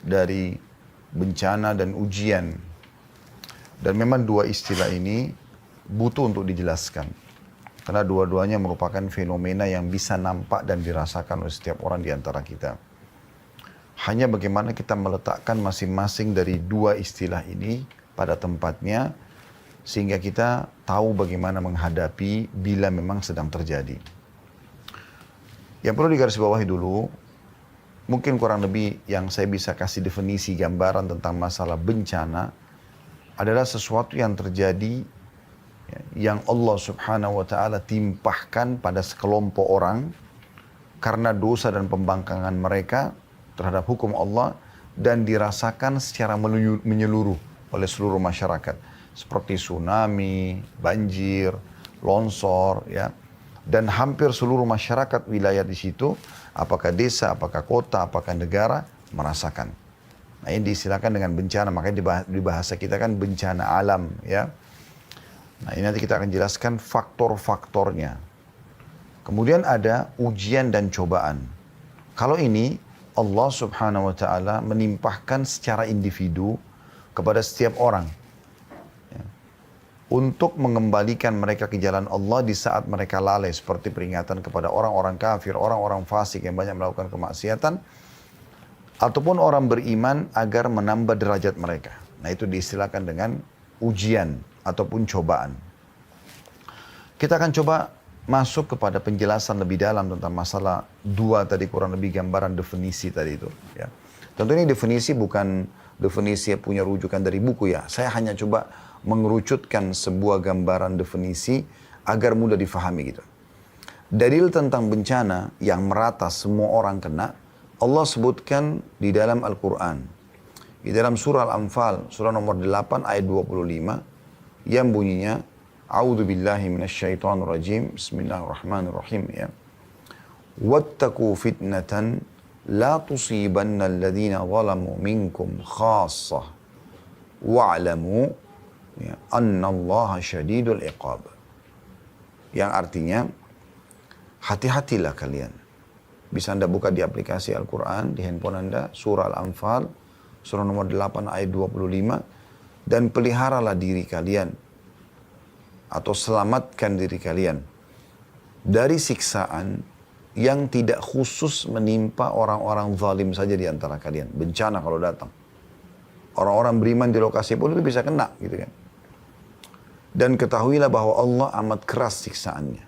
dari bencana dan ujian. Dan memang dua istilah ini butuh untuk dijelaskan. Karena dua-duanya merupakan fenomena yang bisa nampak dan dirasakan oleh setiap orang di antara kita. Hanya bagaimana kita meletakkan masing-masing dari dua istilah ini pada tempatnya, sehingga kita tahu bagaimana menghadapi bila memang sedang terjadi. Yang perlu digarisbawahi dulu, mungkin kurang lebih yang saya bisa kasih definisi gambaran tentang masalah bencana adalah sesuatu yang terjadi yang Allah subhanahu wa ta'ala timpahkan pada sekelompok orang karena dosa dan pembangkangan mereka terhadap hukum Allah dan dirasakan secara menyeluruh oleh seluruh masyarakat seperti tsunami, banjir, longsor, ya, dan hampir seluruh masyarakat wilayah di situ, apakah desa, apakah kota, apakah negara, merasakan. Nah, ini diistilahkan dengan bencana, makanya di bahasa kita kan bencana alam, ya. Nah, ini nanti kita akan jelaskan faktor-faktornya. Kemudian ada ujian dan cobaan. Kalau ini Allah subhanahu wa ta'ala menimpahkan secara individu kepada setiap orang. Ya. Untuk mengembalikan mereka ke jalan Allah di saat mereka lalai. Seperti peringatan kepada orang-orang kafir, orang-orang fasik yang banyak melakukan kemaksiatan. Ataupun orang beriman agar menambah derajat mereka. Nah, itu diistilahkan dengan ujian ataupun cobaan. Kita akan coba masuk kepada penjelasan lebih dalam tentang masalah dua tadi, kurang lebih gambaran definisi tadi itu. Ya. Tentu ini definisi bukan definisi yang punya rujukan dari buku ya. Saya hanya coba mengerucutkan sebuah gambaran definisi agar mudah difahami gitu. Dalil tentang bencana yang merata semua orang kena, Allah sebutkan di dalam Al-Quran. Di dalam surah Al-Anfal, surah nomor 8 ayat 25. Yang bunyinya, A'udzu billahi minasyaitonir rajim, bismillahirrahmanirrahim, ya. Wattaqu fitnatan la tusibanna alladhina zalamu minkum khassah wa'lamu ya, annallaha syadidul iqab. Yang artinya, hati-hatilah kalian. Bisa Anda buka di aplikasi Al-Quran, di handphone Anda, surah Al-Anfal, surah nomor 8 ayat 25. Dan peliharalah diri kalian atau selamatkan diri kalian dari siksaan yang tidak khusus menimpa orang-orang zalim saja di antara kalian. Bencana kalau datang. Orang-orang beriman di lokasi pun itu bisa kena gitu kan. Dan ketahuilah bahwa Allah amat keras siksaannya.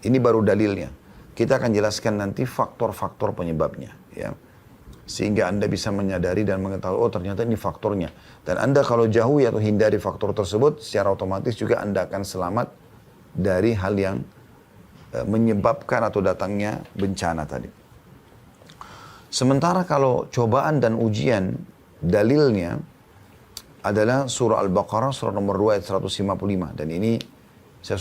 Ini baru dalilnya. Kita akan jelaskan nanti faktor-faktor penyebabnya, ya. Sehingga Anda bisa menyadari dan mengetahui, oh ternyata ini faktornya. Dan Anda kalau jauhi atau hindari faktor tersebut, secara otomatis juga Anda akan selamat dari hal yang menyebabkan atau datangnya bencana tadi. Sementara kalau cobaan dan ujian, dalilnya adalah surah Al-Baqarah, surah nomor 2 ayat 155. Dan ini saya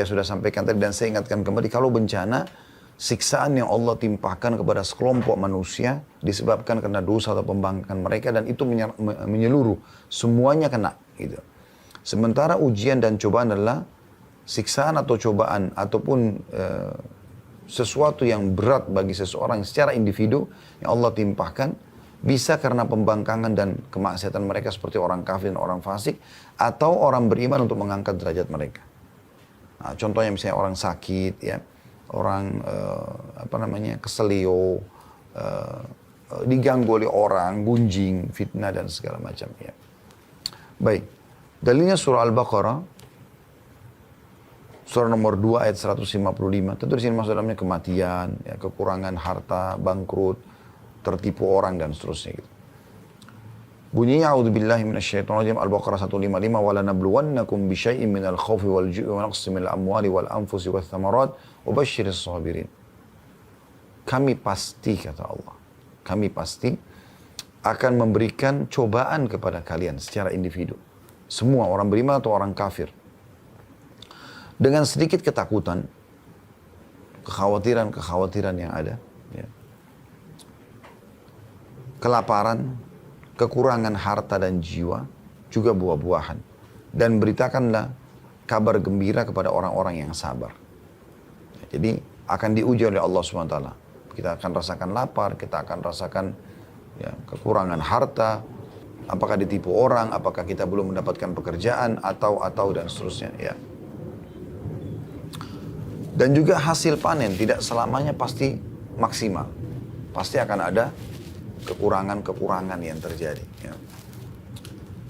sudah sampaikan tadi dan saya ingatkan kembali, kalau bencana, siksaan yang Allah timpahkan kepada sekelompok manusia disebabkan karena dosa atau pembangkangan mereka dan itu menyeluruh, semuanya kena gitu. Sementara ujian dan cobaan adalah siksaan atau cobaan ataupun sesuatu yang berat bagi seseorang secara individu yang Allah timpahkan, bisa karena pembangkangan dan kemaksiatan mereka seperti orang kafir dan orang fasik, atau orang beriman untuk mengangkat derajat mereka. Nah, contohnya misalnya orang sakit ya, orang keselio, diganggu oleh orang, gunjing, fitnah dan segala macam ya. Baik, dalilnya surah Al-Baqarah, surah nomor 2 ayat 155. Tentu di sini maksud dalamnya kematian, ya, kekurangan harta, bangkrut, tertipu orang dan seterusnya gitu. Bunyinya a'udzubillahi minasyaitonir rajim, Al-Baqarah 155, wala nabluwannakum bisyai'in minal khaufi wal ju'i wa naqsin minal amwali wal anfusi wath thamarat wa basyiris sabirin. Kami pasti, kata Allah, kami pasti akan memberikan cobaan kepada kalian secara individu. Semua orang beriman atau orang kafir. Dengan sedikit ketakutan, kekhawatiran yang ada, ya. Kelaparan, kekurangan harta dan jiwa, juga buah-buahan. Dan beritakanlah kabar gembira kepada orang-orang yang sabar. Jadi akan diuji oleh Allah SWT. Kita akan rasakan lapar, kita akan rasakan ya, kekurangan harta, apakah ditipu orang, apakah kita belum mendapatkan pekerjaan, atau dan seterusnya. Ya. Dan juga hasil panen tidak selamanya pasti maksimal. Pasti akan ada kekurangan-kekurangan yang terjadi. Ya.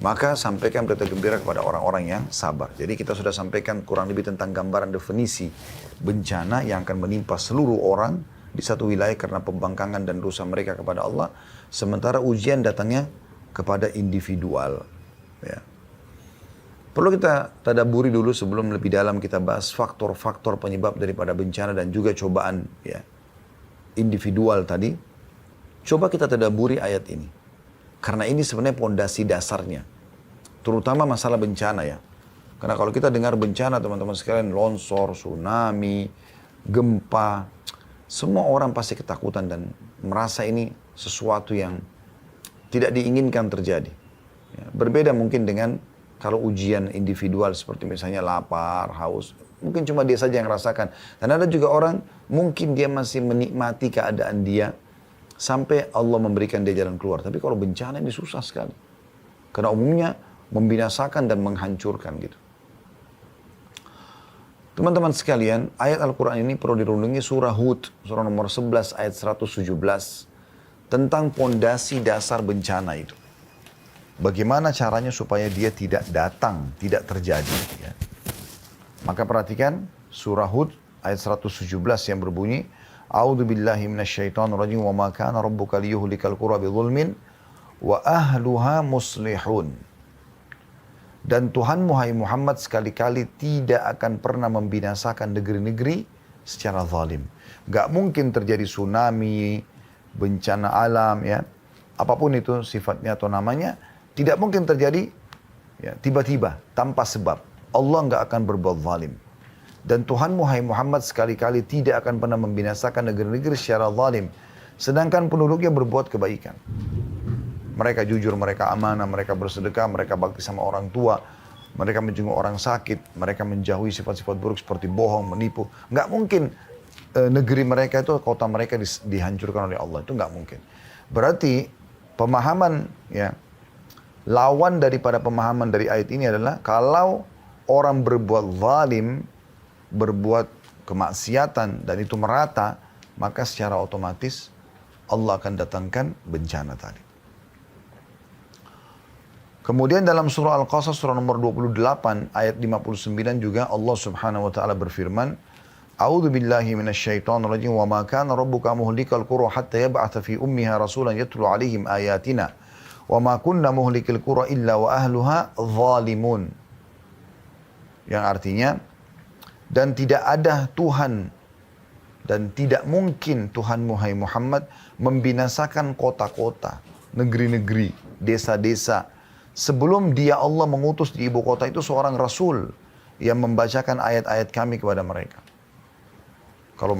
Maka sampaikan berita gembira kepada orang-orang yang sabar. Jadi kita sudah sampaikan kurang lebih tentang gambaran definisi bencana yang akan menimpa seluruh orang di satu wilayah karena pembangkangan dan dosa mereka kepada Allah. Sementara ujian datangnya kepada individual. Ya. Perlu kita tadaburi dulu sebelum lebih dalam kita bahas faktor-faktor penyebab daripada bencana dan juga cobaan ya, individual tadi. Coba kita tadaburi ayat ini. Karena ini sebenarnya pondasi dasarnya. Terutama masalah bencana ya. Karena kalau kita dengar bencana teman-teman sekalian, longsor, tsunami, gempa, semua orang pasti ketakutan dan merasa ini sesuatu yang tidak diinginkan terjadi. Ya, berbeda mungkin dengan kalau ujian individual seperti misalnya lapar, haus. Mungkin cuma dia saja yang rasakan. Dan ada juga orang mungkin dia masih menikmati keadaan dia sampai Allah memberikan dia jalan keluar. Tapi kalau bencana ini susah sekali. Karena umumnya membinasakan dan menghancurkan gitu. Teman-teman sekalian, ayat Al-Quran ini perlu dirundungi surah Hud, surah nomor 11 ayat 117. Tentang pondasi dasar bencana itu. Bagaimana caranya supaya dia tidak datang, tidak terjadi. Ya. Maka perhatikan surah Hud ayat 117 yang berbunyi, A'udzu billahi minasyaitonir rajim wa ma kana rabbuka liyuhlikal qura bidzulmin wa ahluha muslihun. Dan Tuhanmu hai Muhammad sekali-kali tidak akan pernah membinasakan negeri-negeri secara zalim. Gak mungkin terjadi tsunami, bencana alam ya. Apapun itu sifatnya atau namanya, tidak mungkin terjadi ya, tiba-tiba tanpa sebab. Allah gak akan berbuat zalim. Dan Tuhanmu hai Muhammad sekali-kali tidak akan pernah membinasakan negeri-negeri secara zalim. Sedangkan penduduknya berbuat kebaikan. Mereka jujur, mereka amanah, mereka bersedekah, mereka bakti sama orang tua. Mereka menjenguk orang sakit, mereka menjauhi sifat-sifat buruk seperti bohong, menipu. Nggak mungkin negeri mereka itu, kota mereka dihancurkan oleh Allah. Itu nggak mungkin. Berarti pemahaman ya, lawan daripada pemahaman dari ayat ini adalah kalau orang berbuat zalim, berbuat kemaksiatan dan itu merata, maka secara otomatis Allah akan datangkan bencana tadi. Kemudian dalam surah Al-Qasas surah nomor 28 ayat 59 juga Allah Subhanahu wa taala berfirman, A'udzu billahi minasyaitonir rajim wa ma kana rabbuka muhlikal qura hatta yab'atha fi ummiha rasulan yatlu 'alaihim ayatina wa ma kunna muhlikil qura illa wa ahluha zalimun. Yang artinya, dan tidak ada Tuhan dan tidak mungkin Tuhanmu hai Muhammad membinasakan kota-kota, negeri-negeri, desa-desa sebelum dia Allah mengutus di ibu kota itu seorang rasul yang membacakan ayat-ayat kami kepada mereka. Kalau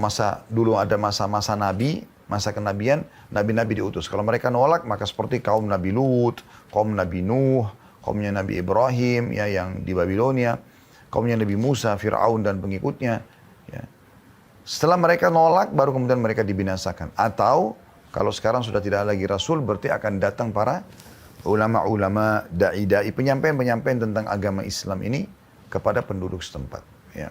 dulu ada masa-masa nabi, masa kenabian, nabi-nabi diutus. Kalau mereka nolak, maka seperti kaum Nabi Lut, kaum Nabi Nuh, kaumnya Nabi Ibrahim ya yang di Babilonia, kaumnya Nabi Musa, Fir'aun dan pengikutnya. Ya. Setelah mereka nolak, baru kemudian mereka dibinasakan. Atau kalau sekarang sudah tidak lagi Rasul, berarti akan datang para ulama-ulama, da'i-da'i, penyampaian-penyampaian tentang agama Islam ini kepada penduduk setempat. Ya.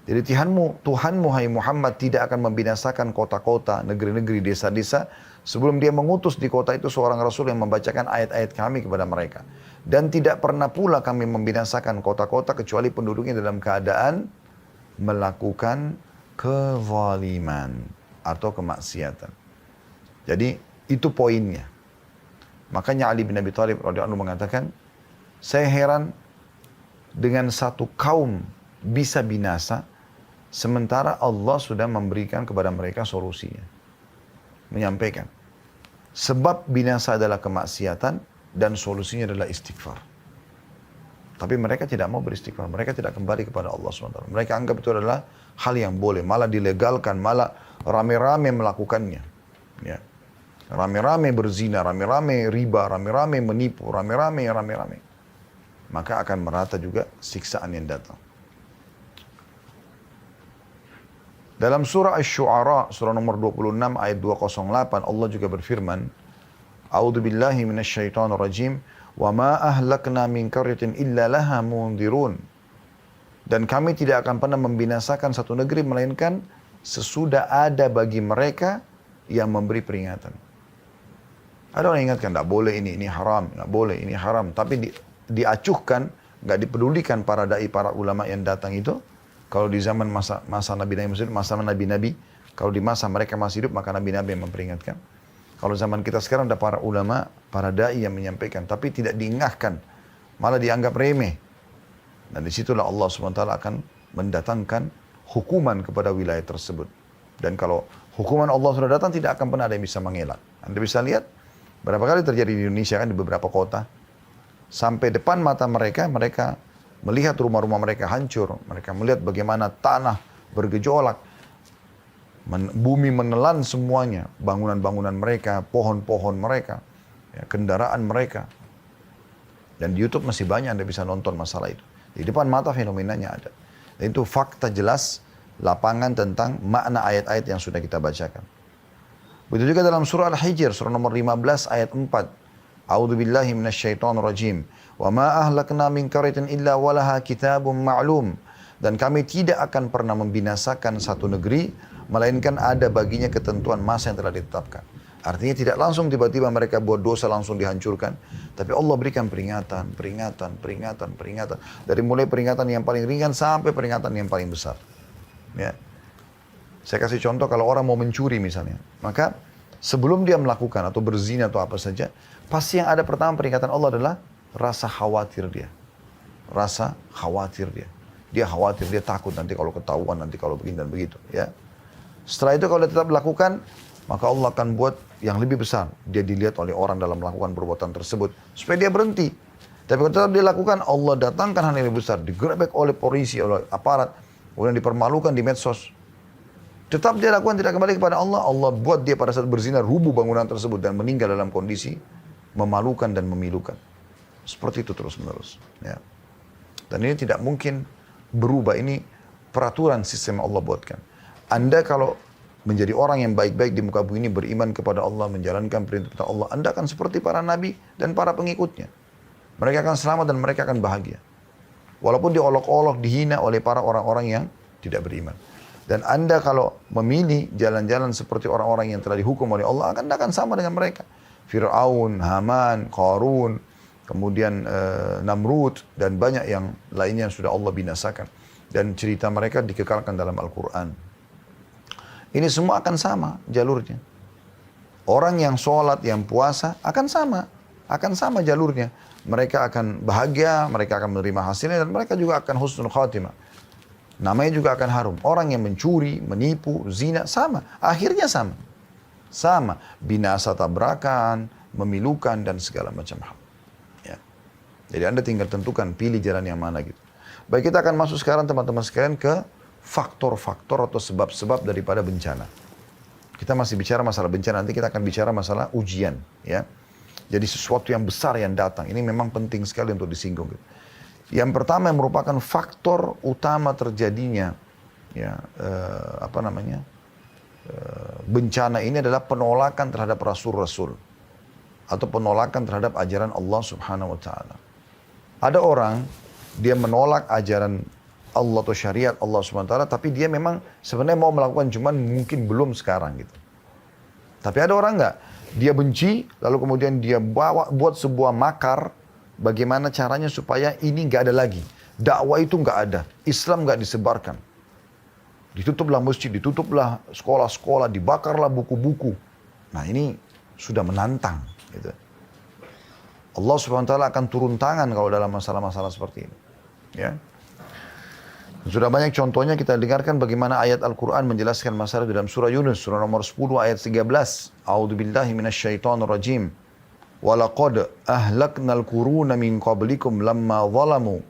Jadi Tuhanmu hai Muhammad tidak akan membinasakan kota-kota, negeri-negeri, desa-desa sebelum dia mengutus di kota itu seorang Rasul yang membacakan ayat-ayat kami kepada mereka. Dan tidak pernah pula kami membinasakan kota-kota kecuali penduduknya dalam keadaan melakukan kezaliman atau kemaksiatan. Jadi itu poinnya. Makanya Ali bin Abi Thalib radhiyallahu anhu mengatakan, saya heran dengan satu kaum bisa binasa sementara Allah sudah memberikan kepada mereka solusinya. Menyampaikan. Sebab binasa adalah kemaksiatan dan solusinya adalah istighfar. Tapi mereka tidak mau beristighfar. Mereka tidak kembali kepada Allah SWT. Mereka anggap itu adalah hal yang boleh. Malah dilegalkan. Malah rame-rame melakukannya. Ya. Rame-rame berzina. Rame-rame riba. Rame-rame menipu. Rame-rame. Maka akan merata juga siksaan yang datang. Dalam surah Asy-Syu'ara, surah nomor 26 ayat 208, Allah juga berfirman, A'udzu billahi minasyaitonir rajim. Wa ma ahlakna min qaryatin illa laha munzirun. Dan kami tidak akan pernah membinasakan satu negeri melainkan sesudah ada bagi mereka yang memberi peringatan. Ada orang yang ingatkan, tidak boleh ini haram, tidak boleh ini haram. Tapi diacuhkan, nggak dipedulikan para dai, para ulama yang datang itu. Kalau di zaman masa Nabi-Nabi, masa Nabi-Nabi, kalau di masa mereka masih hidup, maka Nabi-Nabi yang memperingatkan. Kalau zaman kita sekarang ada para ulama, para dai yang menyampaikan, tapi tidak diingatkan, malah dianggap remeh. Dan disitulah Allah SWT akan mendatangkan hukuman kepada wilayah tersebut. Dan kalau hukuman Allah sudah datang, tidak akan pernah ada yang bisa mengelak. Anda bisa lihat, berapa kali terjadi di Indonesia kan, di beberapa kota. Sampai depan mata mereka, mereka melihat rumah-rumah mereka hancur. Mereka melihat bagaimana tanah bergejolak. Bumi menelan semuanya. Bangunan-bangunan mereka, pohon-pohon mereka, ya, kendaraan mereka. Dan di YouTube masih banyak Anda bisa nonton masalah itu. Di depan mata fenomenanya ada. Dan itu fakta jelas lapangan tentang makna ayat-ayat yang sudah kita bacakan. Begitu juga dalam surah Al-Hijr, surah nomor 15 ayat 4. A'udzu billahi minasyaitonir rajim. Wa ma ahlakna min qaryatin illa walaha kitabun ma'lum. Dan kami tidak akan pernah membinasakan satu negeri melainkan ada baginya ketentuan masa yang telah ditetapkan. Artinya tidak langsung tiba-tiba mereka buat dosa langsung dihancurkan, tapi Allah berikan peringatan. Dari mulai peringatan yang paling ringan sampai peringatan yang paling besar. Ya. Saya kasih contoh, kalau orang mau mencuri misalnya, maka sebelum dia melakukan atau berzina atau apa saja, pasti yang ada pertama peringatan Allah adalah rasa khawatir dia. Rasa khawatir dia. Dia khawatir, dia takut nanti kalau ketahuan, nanti kalau begini dan begitu. Ya. Setelah itu kalau dia tetap lakukan, maka Allah akan buat yang lebih besar. Dia dilihat oleh orang dalam melakukan perbuatan tersebut, supaya dia berhenti. Tapi kalau tetap dia lakukan, Allah datangkan hal yang lebih besar. Digerebek oleh polisi, oleh aparat, kemudian dipermalukan di medsos. Tetap dia lakukan, tidak kembali kepada Allah. Allah buat dia pada saat berzina rubuh bangunan tersebut dan meninggal dalam kondisi memalukan dan memilukan. Seperti itu terus menerus. Ya. Dan ini tidak mungkin berubah. Ini peraturan sistem Allah buatkan. Anda kalau menjadi orang yang baik-baik di muka bumi ini, beriman kepada Allah, menjalankan perintah Allah, Anda akan seperti para nabi dan para pengikutnya. Mereka akan selamat dan mereka akan bahagia. Walaupun diolok-olok, dihina oleh para orang-orang yang tidak beriman. Dan Anda kalau memilih jalan-jalan seperti orang-orang yang telah dihukum oleh Allah, Anda akan sama dengan mereka. Fir'aun, Haman, Qarun, kemudian Namrud, dan banyak yang lainnya yang sudah Allah binasakan. Dan cerita mereka dikekalkan dalam Al-Quran. Ini semua akan sama jalurnya. Orang yang sholat, yang puasa akan sama jalurnya. Mereka akan bahagia, mereka akan menerima hasilnya, dan mereka juga akan husnul khatimah. Namanya juga akan harum. Orang yang mencuri, menipu, zina, sama. Akhirnya sama. Sama. Binasa tabrakan, memilukan, dan segala macam hal. Ya. Jadi Anda tinggal tentukan, pilih jalan yang mana gitu. Baik, kita akan masuk sekarang teman-teman sekalian ke faktor-faktor atau sebab-sebab daripada bencana. Kita masih bicara masalah bencana, nanti kita akan bicara masalah ujian. Ya. Jadi sesuatu yang besar yang datang. Ini memang penting sekali untuk disinggung gitu. Yang pertama yang merupakan faktor utama terjadinya bencana ini adalah penolakan terhadap rasul-rasul atau penolakan terhadap ajaran Allah Subhanahu wa taala. Ada orang dia menolak ajaran Allah atau syariat Allah Subhanahu wa taala, tapi dia memang sebenarnya mau melakukan, cuman mungkin belum sekarang gitu. Tapi ada orang enggak, dia benci lalu kemudian dia buat sebuah makar. Bagaimana caranya supaya ini nggak ada lagi. Dakwah itu nggak ada. Islam nggak disebarkan. Ditutuplah masjid, ditutuplah sekolah-sekolah, dibakarlah buku-buku. Nah ini sudah menantang. Gitu. Allah SWT akan turun tangan kalau dalam masalah-masalah seperti ini. Ya. Sudah banyak contohnya kita dengarkan bagaimana ayat Al-Quran menjelaskan masalah dalam surah Yunus. Surah nomor 10 ayat 13. A'udzubillahi minasyaitonirrajim. وَلَقَدْ أَهْلَكْنَا الْقُرُونَ مِنْ قَبْلِكُمْ لَمَّا ظَلَمُوا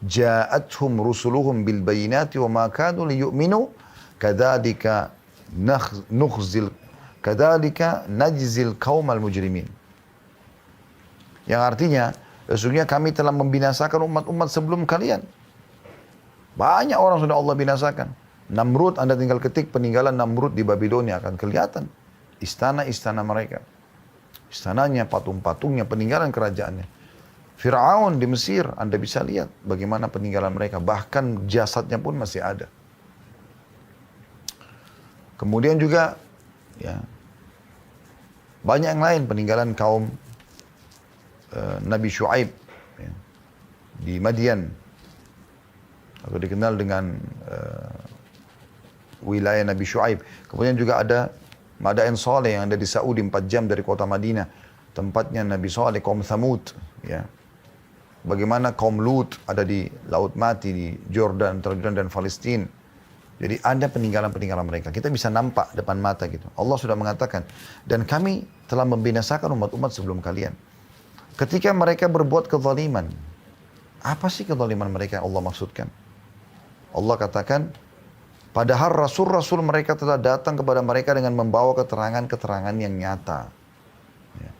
جَاءَتْهُمْ رُسُلُهُمْ بِالْبَيِّنَاتِ وَمَا كَانُوا لِيُؤْمِنُوا كَذَلِكَ نَجْزِي الْقَوْمَ الْمُجْرِمِينَ. Yang artinya, sesungguhnya kami telah membinasakan umat-umat sebelum kalian. Banyak orang sudah Allah binasakan. Namrud, Anda tinggal ketik peninggalan Namrud di Babilonia akan kelihatan. Istana-istana mereka. Istananya, patung-patungnya, peninggalan kerajaannya. Fir'aun di Mesir, Anda bisa lihat bagaimana peninggalan mereka. Bahkan jasadnya pun masih ada. Kemudian juga ya, banyak yang lain peninggalan kaum Nabi Syuaib ya, di Madian, atau dikenal dengan wilayah Nabi Syuaib. Kemudian juga ada Madain Saleh yang ada di Saudi 4 jam dari kota Madinah, tempatnya Nabi Saleh, kaum Thamud ya. Bagaimana kaum Lut ada di Laut Mati di Jordan, antara Jordan dan Palestina. Jadi ada peninggalan-peninggalan mereka. Kita bisa nampak depan mata gitu. Allah sudah mengatakan, dan kami telah membinasakan umat-umat sebelum kalian. Ketika mereka berbuat kezaliman, apa sih kezaliman mereka yang Allah maksudkan? Allah katakan, padahal rasul-rasul mereka telah datang kepada mereka dengan membawa keterangan-keterangan yang nyata. Ya.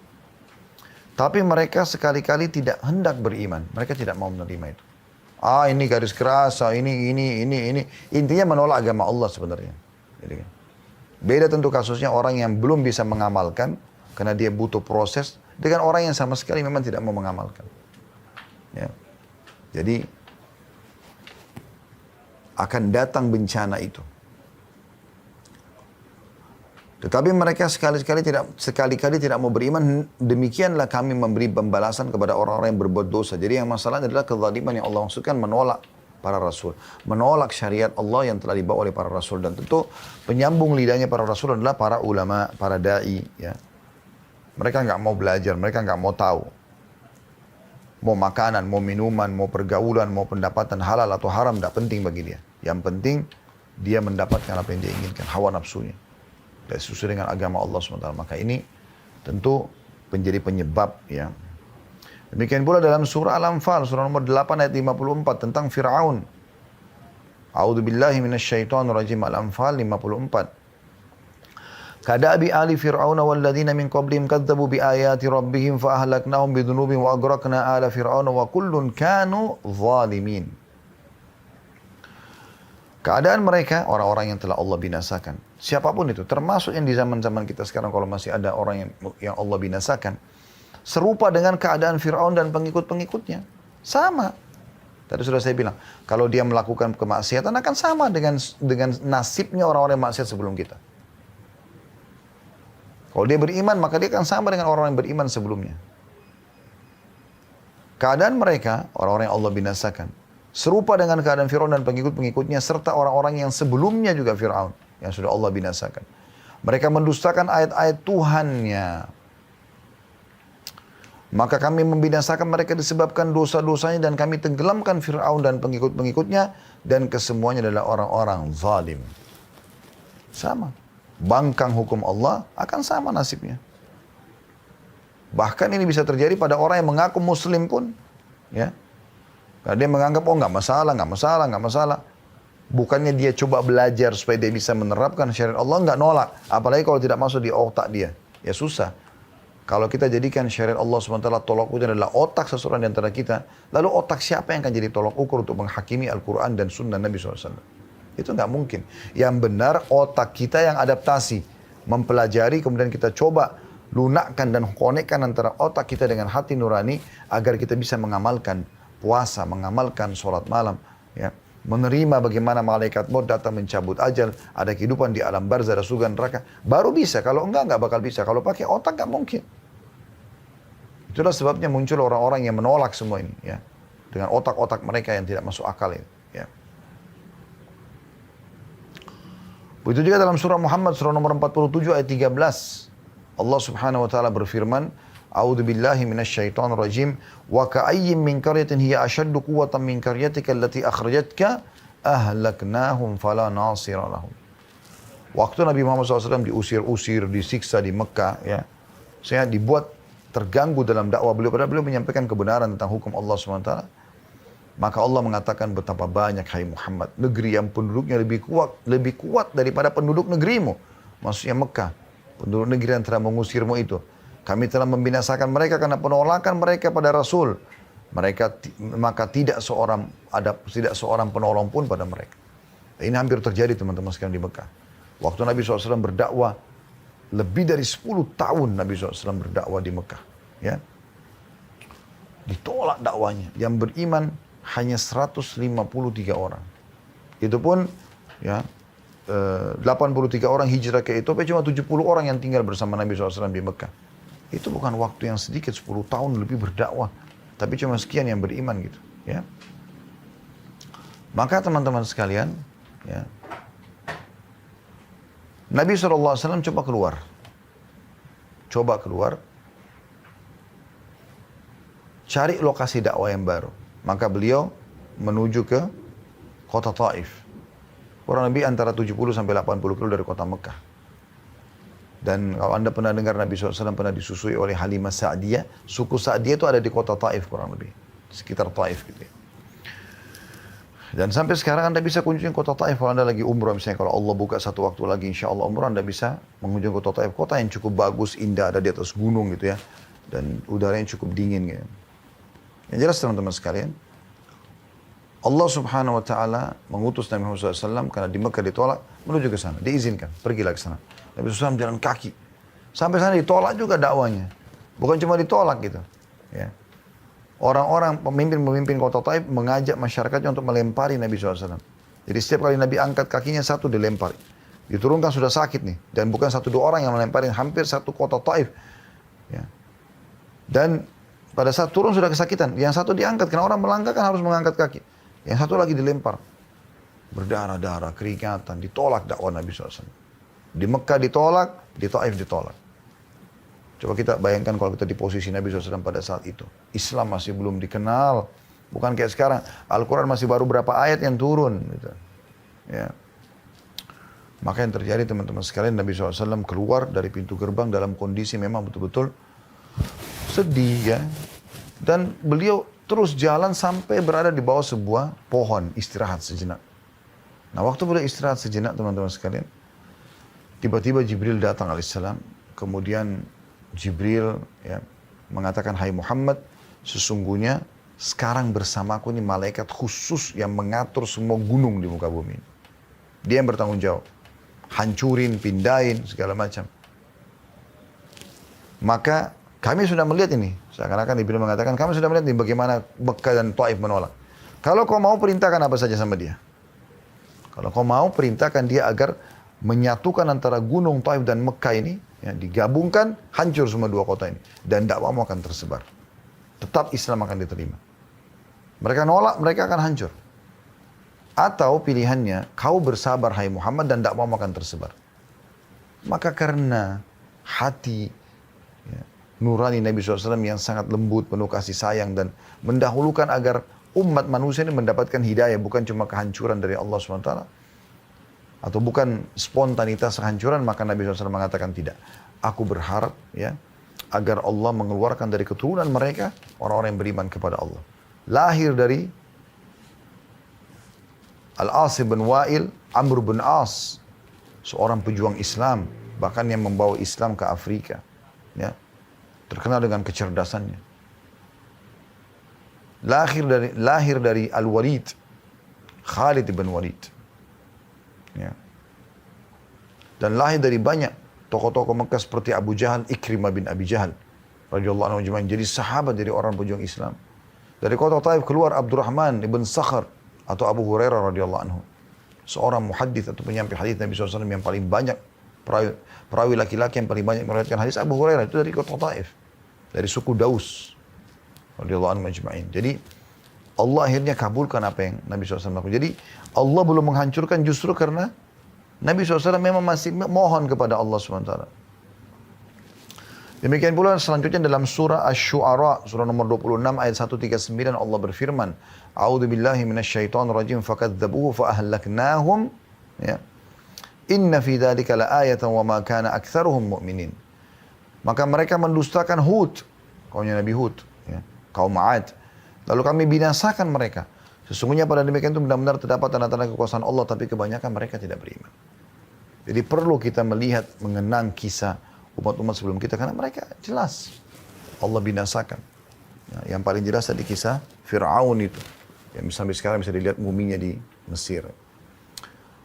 Tapi mereka sekali-kali tidak hendak beriman. Mereka tidak mau menerima itu. Ini garis keras, ini. Intinya menolak agama Allah sebenarnya. Jadi, beda tentu kasusnya orang yang belum bisa mengamalkan, karena dia butuh proses, dengan orang yang sama sekali memang tidak mau mengamalkan. Ya. Jadi, akan datang bencana itu. Tetapi mereka sekali-kali tidak mau beriman. Demikianlah kami memberi pembalasan kepada orang-orang yang berbuat dosa. Jadi yang masalahnya adalah kezaliman yang Allah maksudkan, menolak para rasul, menolak syariat Allah yang telah dibawa oleh para rasul. Dan tentu penyambung lidahnya para rasul adalah para ulama, para dai. Ya. Mereka nggak mau belajar, mereka nggak mau tahu. Mau makanan, mau minuman, mau pergaulan, mau pendapatan halal atau haram, tidak penting bagi dia. Yang penting dia mendapatkan apa yang dia inginkan, hawa nafsunya. Dan sesuai dengan agama Allah SWT. Maka ini tentu menjadi penyebab ya. Demikian pula dalam surah Al-Anfal, surah nomor 8 ayat 54 tentang Fir'aun. A'udzubillahi minasyaitonirrajim. Al-Anfal 54. Kadabi ali Fir'aun walladzina min qablihim kadzabu bi ayati rabbihim fa ahlaknahum bidhunubihim wa aghraqna ala Fir'aun wa kullun kanu zalimin. Keadaan mereka, orang-orang yang telah Allah binasakan. Siapapun itu, termasuk yang di zaman-zaman kita sekarang, kalau masih ada orang yang Allah binasakan. Serupa dengan keadaan Fir'aun dan pengikut-pengikutnya. Sama. Tadi sudah saya bilang, kalau dia melakukan kemaksiatan akan sama dengan nasibnya orang-orang yang maksiat sebelum kita. Kalau dia beriman, maka dia akan sama dengan orang-orang yang beriman sebelumnya. Keadaan mereka, orang-orang yang Allah binasakan, serupa dengan keadaan Fir'aun dan pengikut-pengikutnya, serta orang-orang yang sebelumnya juga Fir'aun, yang sudah Allah binasakan. Mereka mendustakan ayat-ayat Tuhannya. Maka kami membinasakan mereka disebabkan dosa-dosanya, dan kami tenggelamkan Fir'aun dan pengikut-pengikutnya, dan kesemuanya adalah orang-orang zalim. Sama. Bangkang hukum Allah akan sama nasibnya. Bahkan ini bisa terjadi pada orang yang mengaku muslim pun. Ya. Karena dia menganggap, nggak masalah. Bukannya dia coba belajar supaya dia bisa menerapkan syariat Allah, nggak nolak. Apalagi kalau tidak masuk di otak dia. Ya susah. Kalau kita jadikan syariat Allah SWT tolak ukur adalah otak seseorang di antara kita, lalu otak siapa yang akan jadi tolak ukur untuk menghakimi Al-Quran dan Sunnah Nabi SAW? Itu nggak mungkin. Yang benar otak kita yang adaptasi, mempelajari, kemudian kita coba lunakkan dan konekkan antara otak kita dengan hati nurani, agar kita bisa mengamalkan puasa, mengamalkan sholat malam, ya, menerima bagaimana malaikat maut datang mencabut ajal, ada kehidupan di alam barzah, ada surga neraka, baru bisa. Kalau enggak bakal bisa. Kalau pakai otak nggak mungkin. Itulah sebabnya muncul orang-orang yang menolak semua ini, ya, dengan otak-otak mereka yang tidak masuk akal ini. Ya. Begitu juga dalam surah Muhammad, surah nomor 47 ayat 13, Allah Subhanahu wa taala berfirman, A'udzu billahi minasyaitonir rajim. Wa ka'ayyin min qaryatin hiya ashaddu quwwatan min qaryatika allati akhrajatka ahlaknahum fala nasira lahum. Waktu Nabi Muhammad SAW diusir-usir, disiksa di Mekah, ya, saya dibuat terganggu dalam dakwah beliau, padahal beliau menyampaikan kebenaran tentang hukum Allah SWT. Maka Allah mengatakan, betapa banyak hai Muhammad, negeri yang penduduknya lebih kuat daripada penduduk negerimu. Maksudnya Mekah, penduduk negeri yang telah mengusirmu itu. Kami telah membinasakan mereka karena penolakan mereka pada Rasul. Maka tidak seorang penolong pun pada mereka. Ini hampir terjadi teman-teman sekalian di Mekah. Waktu Nabi SAW berdakwah, Lebih dari 10 tahun Nabi SAW berdakwah di Mekah. Ya. Ditolak dakwanya. Yang beriman hanya 153 orang. Itu pun ya 83 orang hijrah ke Ethiopia, cuma 70 orang yang tinggal bersama Nabi SAW di Mekah. Itu bukan waktu yang sedikit, 10 tahun lebih berdakwah. Tapi cuma sekian yang beriman gitu. Ya. Maka teman-teman sekalian, ya, Nabi SAW coba keluar. Cari lokasi dakwah yang baru. Maka beliau menuju ke kota Taif. Kurang lebih antara 70 sampai 80 kilo dari kota Mekah. Dan kalau Anda pernah dengar Nabi SAW pernah disusui oleh Halimah Sa'diyah. Suku Sa'diyah itu ada di kota Taif kurang lebih. Sekitar Taif gitu ya. Dan sampai sekarang Anda bisa kunjungi kota Taif kalau Anda lagi umrah. Misalnya kalau Allah buka satu waktu lagi insya Allah umrah, Anda bisa mengunjungi kota Taif. Kota yang cukup bagus, indah, ada di atas gunung gitu ya. Dan udaranya cukup dingin gitu. Yang jelas teman-teman sekalian, Allah subhanahu wa ta'ala mengutus Nabi Muhammad SAW karena di Mekah ditolak, menuju ke sana. Diizinkan, pergilah ke sana. Nabi SAW jalan kaki. Sampai sana ditolak juga dakwanya. Bukan cuma ditolak gitu. Ya. Orang-orang pemimpin-pemimpin kota Taif mengajak masyarakatnya untuk melempari Nabi SAW. Jadi setiap kali Nabi angkat kakinya satu dilempari. Diturunkan sudah sakit nih. Dan bukan satu dua orang yang melempari, hampir satu kota Taif. Ya. Dan pada saat turun sudah kesakitan. Yang satu diangkat, karena orang melangkah kan harus mengangkat kaki. Yang satu lagi dilempar. Berdarah-darah, keringatan, ditolak dakwah Nabi SAW. Di Mekah ditolak, di Taif ditolak. Coba kita bayangkan kalau kita di posisi Nabi SAW pada saat itu. Islam masih belum dikenal. Bukan kayak sekarang. Al-Quran masih baru berapa ayat yang turun. Gitu. Ya. Maka yang terjadi teman-teman sekalian, Nabi SAW keluar dari pintu gerbang dalam kondisi memang betul-betul sedih ya. Dan beliau terus jalan sampai berada di bawah sebuah pohon, istirahat sejenak. Nah waktu beliau istirahat sejenak teman-teman sekalian, tiba-tiba Jibril datang alaihissalam. Kemudian Jibril ya, mengatakan, hai Muhammad, sesungguhnya sekarang bersamaku ini malaikat khusus yang mengatur semua gunung di muka bumi. Dia yang bertanggung jawab. Hancurin, pindahin, segala macam. Maka kami sudah melihat ini. Seakan-akan Jibril mengatakan, kami sudah melihat ini bagaimana Mekah dan Taif menolak. Kalau kau mau perintahkan apa saja sama dia. Kalau kau mau perintahkan dia agar menyatukan antara gunung Taif dan Mekah ini, ya, digabungkan, hancur semua dua kota ini. Dan dakwahmu akan tersebar. Tetap Islam akan diterima. Mereka nolak, mereka akan hancur. Atau pilihannya, kau bersabar hai Muhammad dan dakwahmu akan tersebar. Maka karena hati ya, nurani Nabi SAW yang sangat lembut, penuh kasih sayang dan mendahulukan agar umat manusia ini mendapatkan hidayah, bukan cuma kehancuran dari Allah SWT. Atau bukan spontanitas kehancuran, maka Nabi SAW mengatakan tidak. Aku berharap ya agar Allah mengeluarkan dari keturunan mereka orang-orang yang beriman kepada Allah. Lahir dari Al-As bin Wa'il, Amr bin As, seorang pejuang Islam, bahkan yang membawa Islam ke Afrika. Ya, terkenal dengan kecerdasannya. Lahir dari Al-Walid, Khalid bin Walid. Ya. Dan lahir dari banyak tokoh-tokoh Mekah seperti Abu Jahal, Ikrimah bin Abi Jahal radhiyallahu anhu ajma'in, jadi sahabat dari orang pejuang Islam. Dari kota Taif keluar Abdurrahman ibn Sakhar atau Abu Hurairah radhiyallahu anhu, seorang muhaddits atau penyampai hadis Nabi SAW yang paling banyak, perawi laki-laki yang paling banyak meriwayatkan hadis. Abu Hurairah itu dari kota Taif, dari suku Daus radhiyallahu anhu ajma'in. Jadi Allah akhirnya kabulkan apa yang Nabi SAW lakukan. Jadi Allah belum menghancurkan justru karena Nabi SAW memang masih mohon kepada Allah SWT. Demikian pula selanjutnya dalam surah Asy-Syu'ara, surah nomor 26 ayat 139, Allah berfirman, A'udzu billahi minasyaitonir rajim, fakadzdzabuhu fa ahlaknahum, ya. Inna fi dzalika laayatan wa ma kana aktsaruhum mu'minin. Maka mereka mendustakan Hud, kaumnya Nabi Hud, ya, kaum 'Ad. Lalu kami binasakan mereka. Sesungguhnya pada demikian itu benar-benar terdapat tanda-tanda kekuasaan Allah, tapi kebanyakan mereka tidak beriman. Jadi perlu kita melihat, mengenang kisah umat-umat sebelum kita, karena mereka jelas Allah binasakan. Ya, yang paling jelas tadi kisah Fir'aun itu, yang sampai sekarang bisa dilihat muminya di Mesir.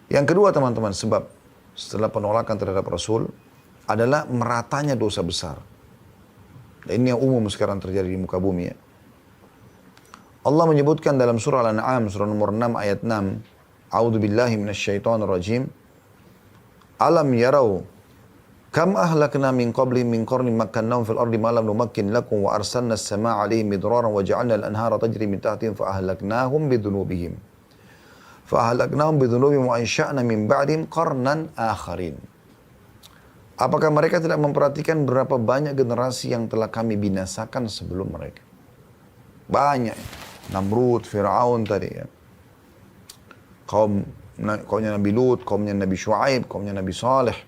Yang kedua teman-teman, sebab setelah penolakan terhadap Rasul, adalah meratanya dosa besar. Dan ini yang umum sekarang terjadi di muka bumi ya. Allah menyebutkan dalam surah Al-An'am, surah nomor 6 ayat 6. A'udzu billahi minasyaitonir rajim. Alam yarau kam ahlakna min qabli min qarnin makkannahum fil ardi ma lam numakkin lakum wa arsalna as-samaa'a 'alaihim midraran wa ja'alna al-anhara tajri min tahtihim fa ahlaknahum bidhunubihim. Fa ahlaknahum bidhunubihim wa ansha'na min ba'dihim qarnan akharin. Apakah mereka tidak memperhatikan berapa banyak generasi yang telah kami binasakan sebelum mereka? Banyak. Namrud, Fir'aun tadi ya. Kaumnya Nabi Lut, kaumnya Nabi Shu'aib, kaumnya Nabi Saleh.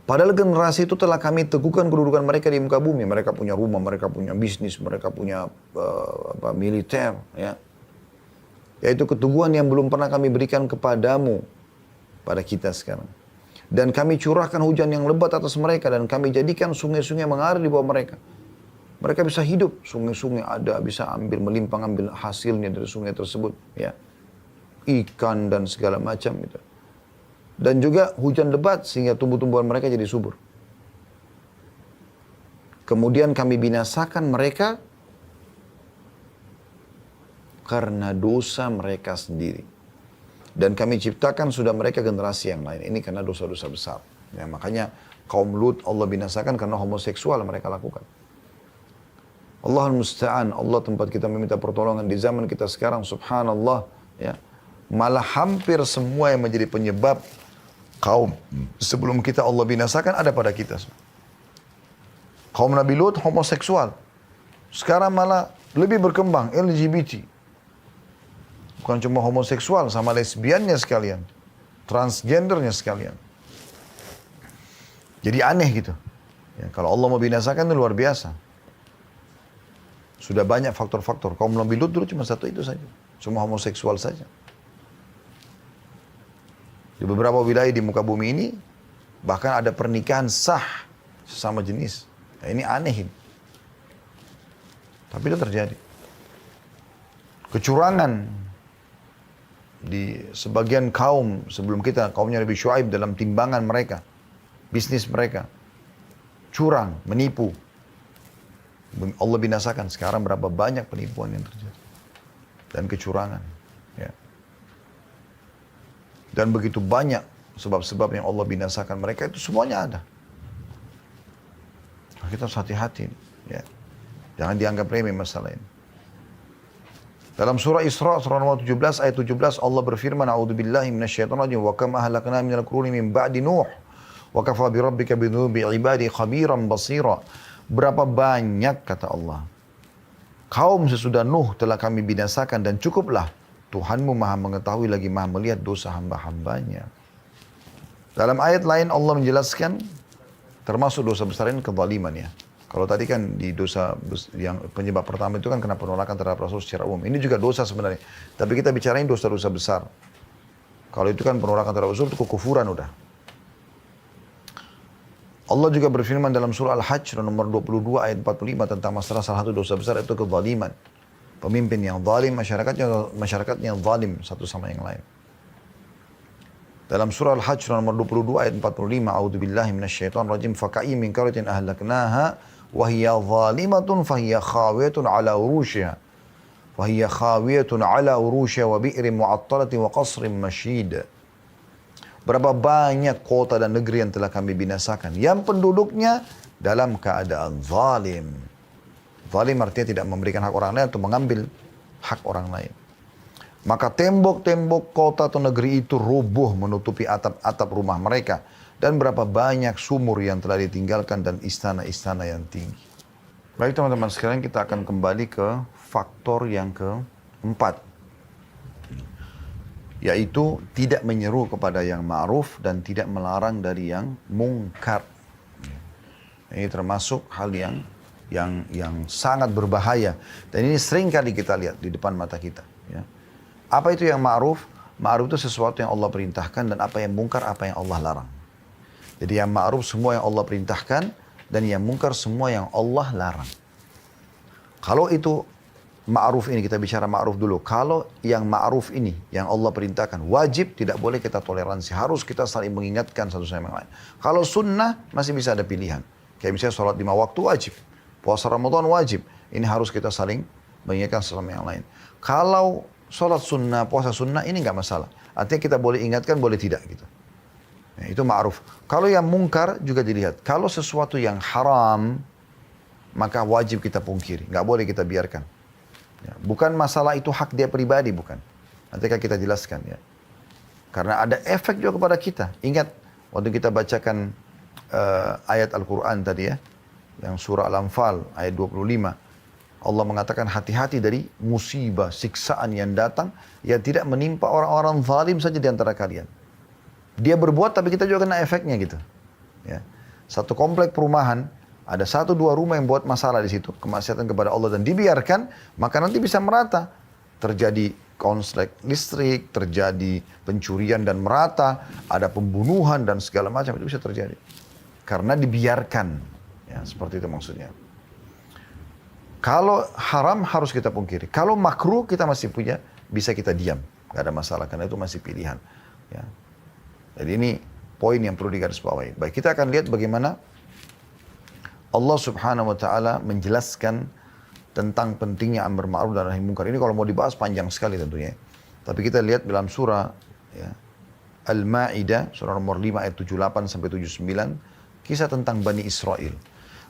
Padahal generasi itu telah kami teguhkan kedudukan mereka di muka bumi. Mereka punya rumah, mereka punya bisnis, mereka punya militer. Ya. Yaitu keteguhan yang belum pernah kami berikan kepadamu, pada kita sekarang. Dan kami curahkan hujan yang lebat atas mereka. Dan kami jadikan sungai-sungai mengalir di bawah mereka. Mereka bisa hidup. Sungai-sungai ada, bisa ambil hasilnya dari sungai tersebut. Ya. Ikan dan segala macam gitu. Dan juga hujan lebat sehingga tumbuh-tumbuhan mereka jadi subur. Kemudian kami binasakan mereka karena dosa mereka sendiri. Dan kami ciptakan sudah mereka generasi yang lain. Ini karena dosa-dosa besar. Ya, makanya kaum Lut Allah binasakan karena homoseksual mereka lakukan. Allahul Musta'an, Allah tempat kita meminta pertolongan di zaman kita sekarang, subhanallah. Ya, malah hampir semua yang menjadi penyebab kaum sebelum kita Allah binasakan ada pada kita. Kaum Nabi Lut homoseksual. Sekarang malah lebih berkembang LGBT. Bukan cuma homoseksual, sama lesbiannya sekalian. Transgendernya sekalian. Jadi aneh gitu. Ya, kalau Allah mau binasakan itu luar biasa. Sudah banyak faktor-faktor. Kaum Nabi Lut dulu cuma satu itu saja. Cuma homoseksual saja. Di beberapa wilayah di muka bumi ini, bahkan ada pernikahan sah sesama jenis. Nah, ini aneh. Tapi itu terjadi. Kecurangan di sebagian kaum sebelum kita, kaumnya Nabi Shu'aib dalam timbangan mereka, bisnis mereka. Curang, menipu. Allah binasakan. Sekarang berapa banyak penipuan yang terjadi. Dan kecurangan. Ya. Dan begitu banyak sebab-sebab yang Allah binasakan mereka itu semuanya ada. Kita harus hati-hati. Ya. Jangan dianggap remeh masalah ini. Dalam surah Isra, surah nomor 17, ayat 17, Allah berfirman, A'udzubillahi minasyaitonirrajim, wa kam ahlakna minal quruni min ba'di Nuh, wa kafa bi rabbika bidhunubi ibadi khabiran basira. Berapa banyak, kata Allah, kaum sesudah Nuh telah kami binasakan dan cukuplah Tuhanmu maha mengetahui lagi maha melihat dosa hamba-hambanya. Dalam ayat lain Allah menjelaskan, termasuk dosa besar ini kezaliman ya. Kalau tadi kan di dosa yang penyebab pertama itu kan kena penolakan terhadap Rasul secara umum. Ini juga dosa sebenarnya. Tapi kita bicarain dosa-dosa besar. Kalau itu kan penolakan terhadap Rasul itu kekufuran udah. Allah juga berfirman dalam surah Al-Hajj nomor 22 ayat 45 tentang masalah salah satu dosa besar itu kezaliman. Pemimpin yang zalim, masyarakatnya yang zalim satu sama yang lain. Dalam surah Al-Hajj nomor 22 ayat 45, A'udzubillahi minasyaitonirrajim, faka'i min qaryatin ahlaknaha wa hiya zalimatun fahiya khawiyatun ala urushiha. Fahiya khawiyatun ala urushiha wa bi'rin mu'attalatin wa qasrin masyid. Berapa banyak kota dan negeri yang telah kami binasakan yang penduduknya dalam keadaan zalim. Zalim artinya tidak memberikan hak orang lain atau mengambil hak orang lain. Maka tembok-tembok kota atau negeri itu rubuh menutupi atap-atap rumah mereka. Dan berapa banyak sumur yang telah ditinggalkan dan istana-istana yang tinggi. Baik teman-teman sekalian, kita akan kembali ke faktor yang keempat. Yaitu tidak menyeru kepada yang ma'ruf dan tidak melarang dari yang mungkar. Ini termasuk hal yang sangat berbahaya. Dan ini sering kali kita lihat di depan mata kita. Ya. Apa itu yang ma'ruf? Ma'ruf itu sesuatu yang Allah perintahkan dan apa yang mungkar, apa yang Allah larang. Jadi yang ma'ruf semua yang Allah perintahkan dan yang mungkar semua yang Allah larang. Kalau itu ma'ruf ini, kita bicara ma'ruf dulu. Kalau yang ma'ruf ini, yang Allah perintahkan, wajib, tidak boleh kita toleransi. Harus kita saling mengingatkan satu sama yang lain. Kalau sunnah, masih bisa ada pilihan. Kayak misalnya sholat 5 waktu wajib. Puasa Ramadan wajib. Ini harus kita saling mengingatkan satu sama yang lain. Kalau sholat sunnah, puasa sunnah, ini nggak masalah. Artinya kita boleh ingatkan, boleh tidak gitu. Ya, itu ma'ruf. Kalau yang mungkar juga dilihat. Kalau sesuatu yang haram, maka wajib kita pungkiri. Nggak boleh kita biarkan. Ya, bukan masalah itu hak dia pribadi, bukan. Nanti akan kita jelaskan ya. Karena ada efek juga kepada kita. Ingat, waktu kita bacakan ayat Al-Quran tadi ya. Yang surah Al-Anfal, ayat 25. Allah mengatakan hati-hati dari musibah, siksaan yang datang. Yang tidak menimpa orang-orang zalim saja di antara kalian. Dia berbuat tapi kita juga kena efeknya gitu. Ya. Satu komplek perumahan, ada 1-2 rumah yang buat masalah di situ, kemaksiatan kepada Allah dan dibiarkan, maka nanti bisa merata. Terjadi konslet listrik, terjadi pencurian dan merata, ada pembunuhan dan segala macam itu bisa terjadi. Karena dibiarkan. Ya, seperti itu maksudnya. Kalau haram harus kita pungkiri. Kalau makruh kita masih punya, bisa kita diam. Gak ada masalah karena itu masih pilihan. Ya. Jadi ini poin yang perlu digarisbawahi. Baik, kita akan lihat bagaimana Allah subhanahu wa ta'ala menjelaskan tentang pentingnya amar ma'ruf dan nahi munkar. Ini kalau mau dibahas panjang sekali tentunya. Tapi kita lihat dalam surah ya, Al-Ma'idah, surah nomor 5 ayat 78 sampai 79. Kisah tentang Bani Israel.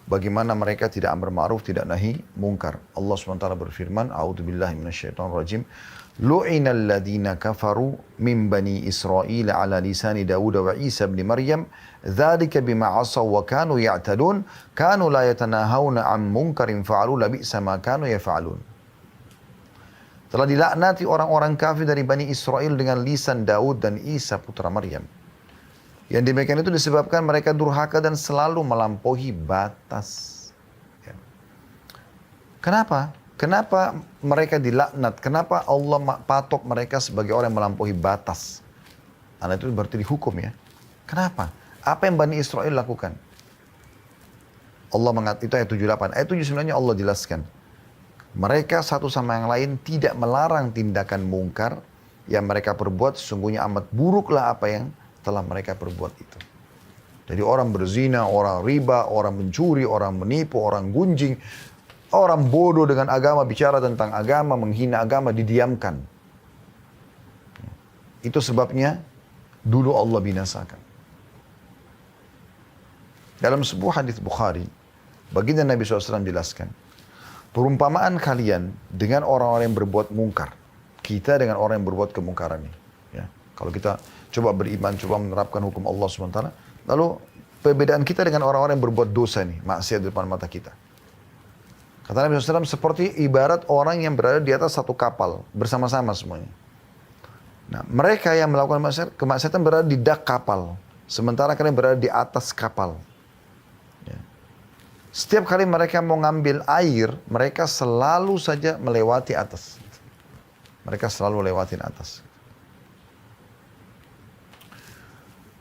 Bagaimana mereka tidak amar ma'ruf, tidak nahi munkar. Allah subhanahu wa ta'ala berfirman, A'udzubillahi minasyaitonirrajim. لُعِنَ الَّذِينَ كَفَرُوا مِنْ بَنِي إِسْرَائِيلَ عَلَى لِسَانِ دَاوُودَ وَعِيسَى بْنِ مَرْيَمَ ذَلِكَ بِمَا عَصَوْا وَكَانُوا يَعْتَدُونَ كَانُوا لَا يَتَنَاهَوْنَ عَنْ مُنْكَرٍ فَعَلُوا لَبِئْسَ مَا كَانُوا يَفْعَلُونَ. Telah dilaknati orang-orang kafir dari Bani Israel dengan lisan Daud dan Isa putra Maryam. Yang demikian itu disebabkan mereka durhaka dan selalu melampaui batas. Ya. Kenapa? Kenapa mereka dilaknat? Kenapa Allah patok mereka sebagai orang yang melampaui batas? Karena itu berarti dihukum ya. Kenapa? Apa yang Bani Israel lakukan? Allah mengatakan, itu ayat 78. Ayat 79-nya Allah jelaskan. Mereka satu sama yang lain tidak melarang tindakan mungkar yang mereka perbuat. Sesungguhnya amat buruklah apa yang telah mereka perbuat itu. Jadi orang berzina, orang riba, orang mencuri, orang menipu, orang gunjing, orang bodoh dengan agama, bicara tentang agama, menghina agama, didiamkan. Itu sebabnya dulu Allah binasakan. Dalam sebuah hadis Bukhari, baginda Nabi SAW jelaskan, perumpamaan kalian dengan orang-orang yang berbuat mungkar, kita dengan orang yang berbuat kemungkaran ini. Ya. Kalau kita coba beriman, coba menerapkan hukum Allah SWT, lalu perbedaan kita dengan orang-orang yang berbuat dosa nih, maksiat di depan mata kita. Kata Nabi SAW, seperti ibarat orang yang berada di atas satu kapal, bersama-sama semuanya. Nah, mereka yang melakukan kemaksiatan berada di dak kapal, sementara kalian berada di atas kapal. Ya. Setiap kali mereka mau ngambil air, mereka selalu saja melewati atas. Mereka selalu lewatin atas.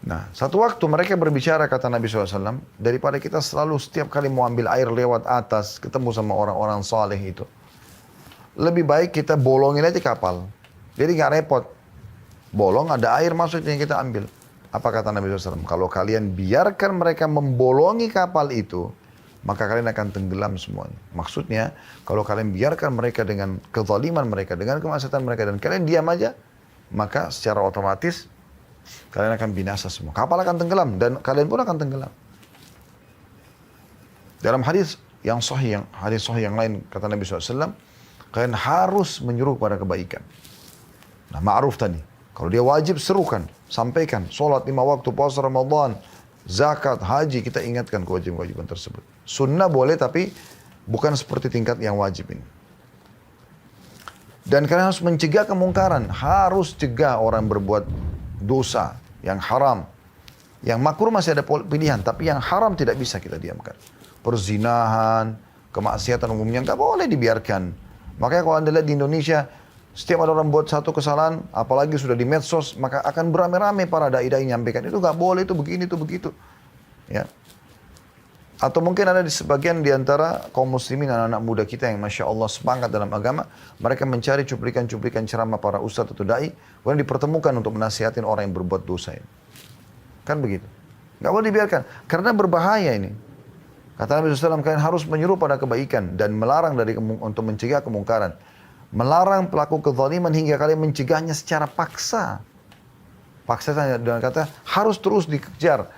Nah, satu waktu mereka berbicara, kata Nabi SAW, daripada kita selalu setiap kali mau ambil air lewat atas, ketemu sama orang-orang saleh itu. Lebih baik kita bolongin aja kapal. Jadi nggak repot. Bolong, ada air masuk yang kita ambil. Apa kata Nabi SAW? Kalau kalian biarkan mereka membolongi kapal itu, maka kalian akan tenggelam semuanya. Maksudnya, kalau kalian biarkan mereka dengan kezaliman mereka, dengan kemaksiatan mereka, dan kalian diam aja, maka secara otomatis kalian akan binasa semua. Kapal akan tenggelam dan kalian pun akan tenggelam. Dalam hadis yang sahih, hadis sahih yang lain, kata Nabi SAW, kalian harus menyuruh pada kebaikan. Nah, ma'ruf tadi. Kalau dia wajib, serukan, sampaikan. Sholat 5 waktu, puasa Ramadan, zakat, haji, kita ingatkan kewajiban-kewajiban tersebut. Sunnah boleh, tapi bukan seperti tingkat yang wajib ini. Dan kalian harus mencegah kemungkaran. Harus cegah orang berbuat dosa yang haram. Yang makruh masih ada pilihan, tapi yang haram tidak bisa kita diamkan. Perzinahan, kemaksiatan umumnya nggak boleh dibiarkan. Makanya kalau Anda lihat di Indonesia, setiap ada orang buat satu kesalahan, apalagi sudah di medsos, maka akan beramai-ramai para dai-dai nyampaikan, itu nggak boleh, itu begini, itu begitu. Ya. Atau mungkin ada di sebagian di antara kaum muslimin, anak-anak muda kita yang Masya Allah semangat dalam agama. Mereka mencari cuplikan-cuplikan ceramah para ustadz atau da'i. Kemudian dipertemukan untuk menasihatin orang yang berbuat dosa ini. Kan begitu. Nggak boleh dibiarkan. Karena berbahaya ini. Kata Nabi SAW, kalian harus menyuruh pada kebaikan dan melarang untuk mencegah kemungkaran. Melarang pelaku kezaliman hingga kalian mencegahnya secara paksa. Paksa dengan kata harus terus dikejar.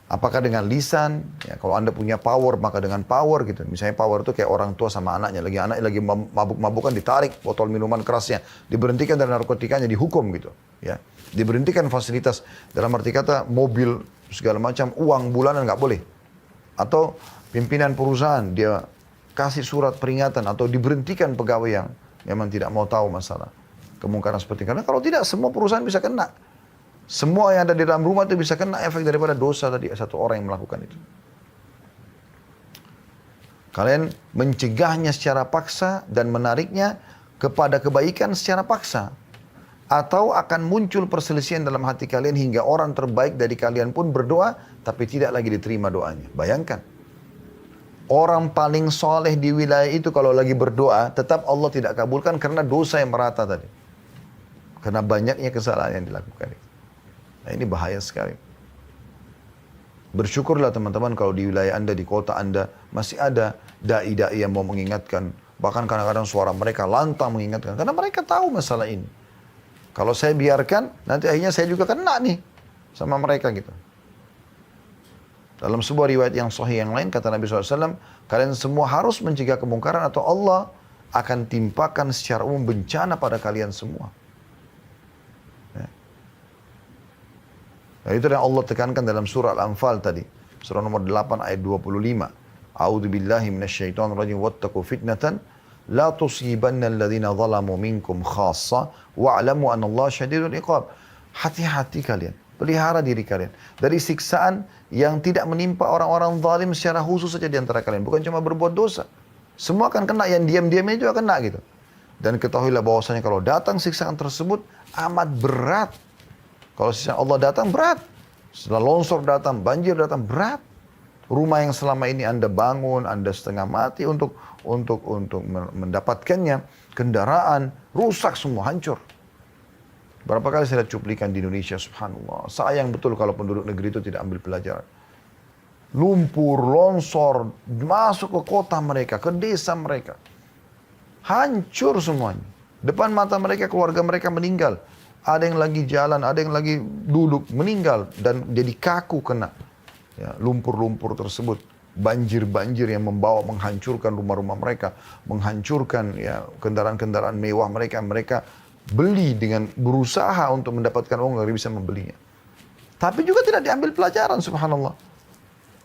Apakah dengan lisan, ya, kalau Anda punya power, maka dengan power gitu. Misalnya power itu kayak orang tua sama anaknya lagi mabuk-mabukan, ditarik botol minuman kerasnya, diberhentikan dari narkotikanya, dihukum gitu. Ya, diberhentikan fasilitas, dalam arti kata mobil, segala macam, uang bulanan nggak boleh. Atau pimpinan perusahaan, dia kasih surat peringatan atau diberhentikan pegawai yang memang tidak mau tahu masalah kemungkaran seperti itu. Karena kalau tidak, semua perusahaan bisa kena. Semua yang ada di dalam rumah itu bisa kena efek daripada dosa tadi satu orang yang melakukan itu. Kalian mencegahnya secara paksa dan menariknya kepada kebaikan secara paksa. Atau akan muncul perselisihan dalam hati kalian hingga orang terbaik dari kalian pun berdoa tapi tidak lagi diterima doanya. Bayangkan. Orang paling soleh di wilayah itu kalau lagi berdoa tetap Allah tidak kabulkan karena dosa yang merata tadi. Karena banyaknya kesalahan yang dilakukan itu. Nah, ini bahaya sekali. Bersyukurlah teman-teman kalau di wilayah Anda, di kota Anda, masih ada da'i-da'i yang mau mengingatkan. Bahkan kadang-kadang suara mereka lantang mengingatkan. Karena mereka tahu masalah ini. Kalau saya biarkan, nanti akhirnya saya juga kena nih sama mereka gitu. Dalam sebuah riwayat yang sahih yang lain, kata Nabi SAW, kalian semua harus mencegah kemungkaran atau Allah akan timpakan secara umum bencana pada kalian semua. Dan itu yang Allah tekankan dalam surah Al-Anfal tadi. Surah nomor 8 ayat 25. A'udzu billahi minasyaitonir rajim wattaqu fitnatan la tusibanna alladhina zalamu minkum khassa wa'lamu anallaha syadidul iqab. Hati-hati kalian, pelihara diri kalian dari siksaan yang tidak menimpa orang-orang zalim secara khusus saja di antara kalian, bukan cuma berbuat dosa. Semua akan kena, yang diam-diamnya juga kena gitu. Dan ketahuilah bahwasanya kalau datang siksaan tersebut amat berat. Kalau sisa Allah datang berat. Setelah longsor datang, banjir datang berat. Rumah yang selama ini Anda bangun, Anda setengah mati untuk mendapatkannya, kendaraan rusak semua, hancur. Berapa kali saya lihat cuplikan di Indonesia, subhanallah. Sayang betul kalau penduduk negeri itu tidak ambil pelajaran. Lumpur, longsor, masuk ke kota mereka, ke desa mereka. Hancur semuanya. Depan mata mereka, keluarga mereka meninggal. Ada yang lagi jalan, ada yang lagi duduk, meninggal. Dan jadi kaku kena ya, lumpur-lumpur tersebut. Banjir-banjir yang membawa, menghancurkan rumah-rumah mereka. Menghancurkan ya, kendaraan-kendaraan mewah mereka. Mereka beli dengan berusaha untuk mendapatkan uang agar bisa membelinya. Tapi juga tidak diambil pelajaran, subhanallah.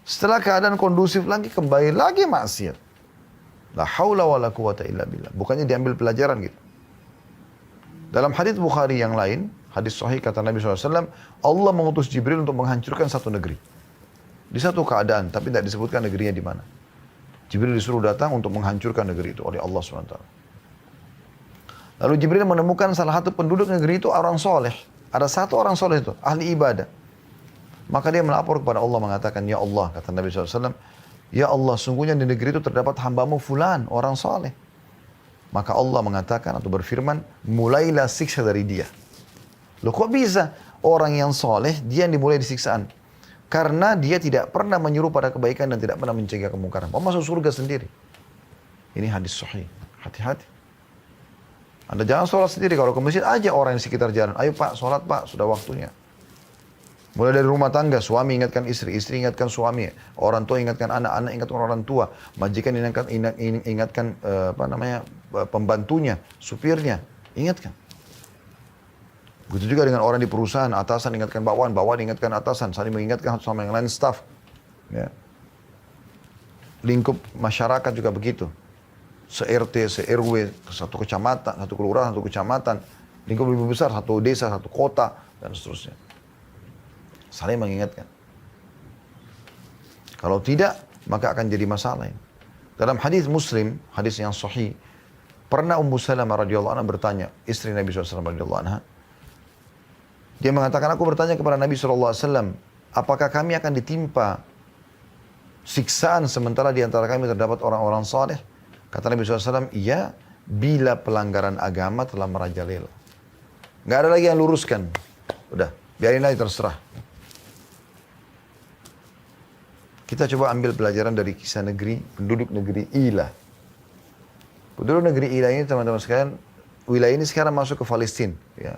Setelah keadaan kondusif lagi, kembali lagi maksiat. La haula wa la quwata illa billah. Bukannya diambil pelajaran gitu. Dalam hadis Bukhari yang lain, hadis sahih kata Nabi SAW, Allah mengutus Jibril untuk menghancurkan satu negeri. Di satu keadaan, tapi tidak disebutkan negerinya di mana. Jibril disuruh datang untuk menghancurkan negeri itu oleh Allah SWT. Lalu Jibril menemukan salah satu penduduk negeri itu orang soleh. Ada satu orang soleh itu, ahli ibadah. Maka dia melapor kepada Allah mengatakan, ya Allah, kata Nabi SAW, ya Allah, sungguhnya di negeri itu terdapat hambamu fulan, orang soleh. Maka Allah mengatakan atau berfirman, mulailah siksa dari dia. Loh kok bisa? Orang yang soleh, dia yang dimulai disiksaan. Karena dia tidak pernah menyuruh pada kebaikan dan tidak pernah mencegah kemungkaran. Mau masuk surga sendiri. Ini hadis sahih. Hati-hati. Anda jangan sholat sendiri. Kalau ke masjid aja orang di sekitar jalan. Ayo pak, sholat pak, sudah waktunya. Mulai dari rumah tangga, suami ingatkan istri, istri ingatkan suami, orang tua ingatkan anak, anak ingatkan orang tua, majikan ingatkan pembantunya, supirnya, ingatkan. Begitu juga dengan orang di perusahaan, atasan ingatkan bawahan, bawahan ingatkan atasan, saling mengingatkan satu sama yang lain staff. Ya. Lingkup masyarakat juga begitu. Se-RT, se-RW, satu kecamatan, satu kelurahan, satu kecamatan, lingkup lebih besar, satu desa, satu kota, dan seterusnya. Saling mengingatkan. Kalau tidak, maka akan jadi masalah. Dalam hadis Muslim, hadis yang sahih, pernah Ummu Salamah radhiyallahu anha bertanya, istri Nabi SAW radhiyallahu anha, dia mengatakan, aku bertanya kepada Nabi SAW, apakah kami akan ditimpa siksaan sementara di antara kami terdapat orang-orang saleh? Kata Nabi SAW, iya, bila pelanggaran agama telah merajalela. Nggak ada lagi yang luruskan. Udah, biarin aja terserah. Kita coba ambil pelajaran dari kisah penduduk negeri Ila. Penduduk negeri Ila ini teman-teman sekalian, wilayah ini sekarang masuk ke Palestina. Ya.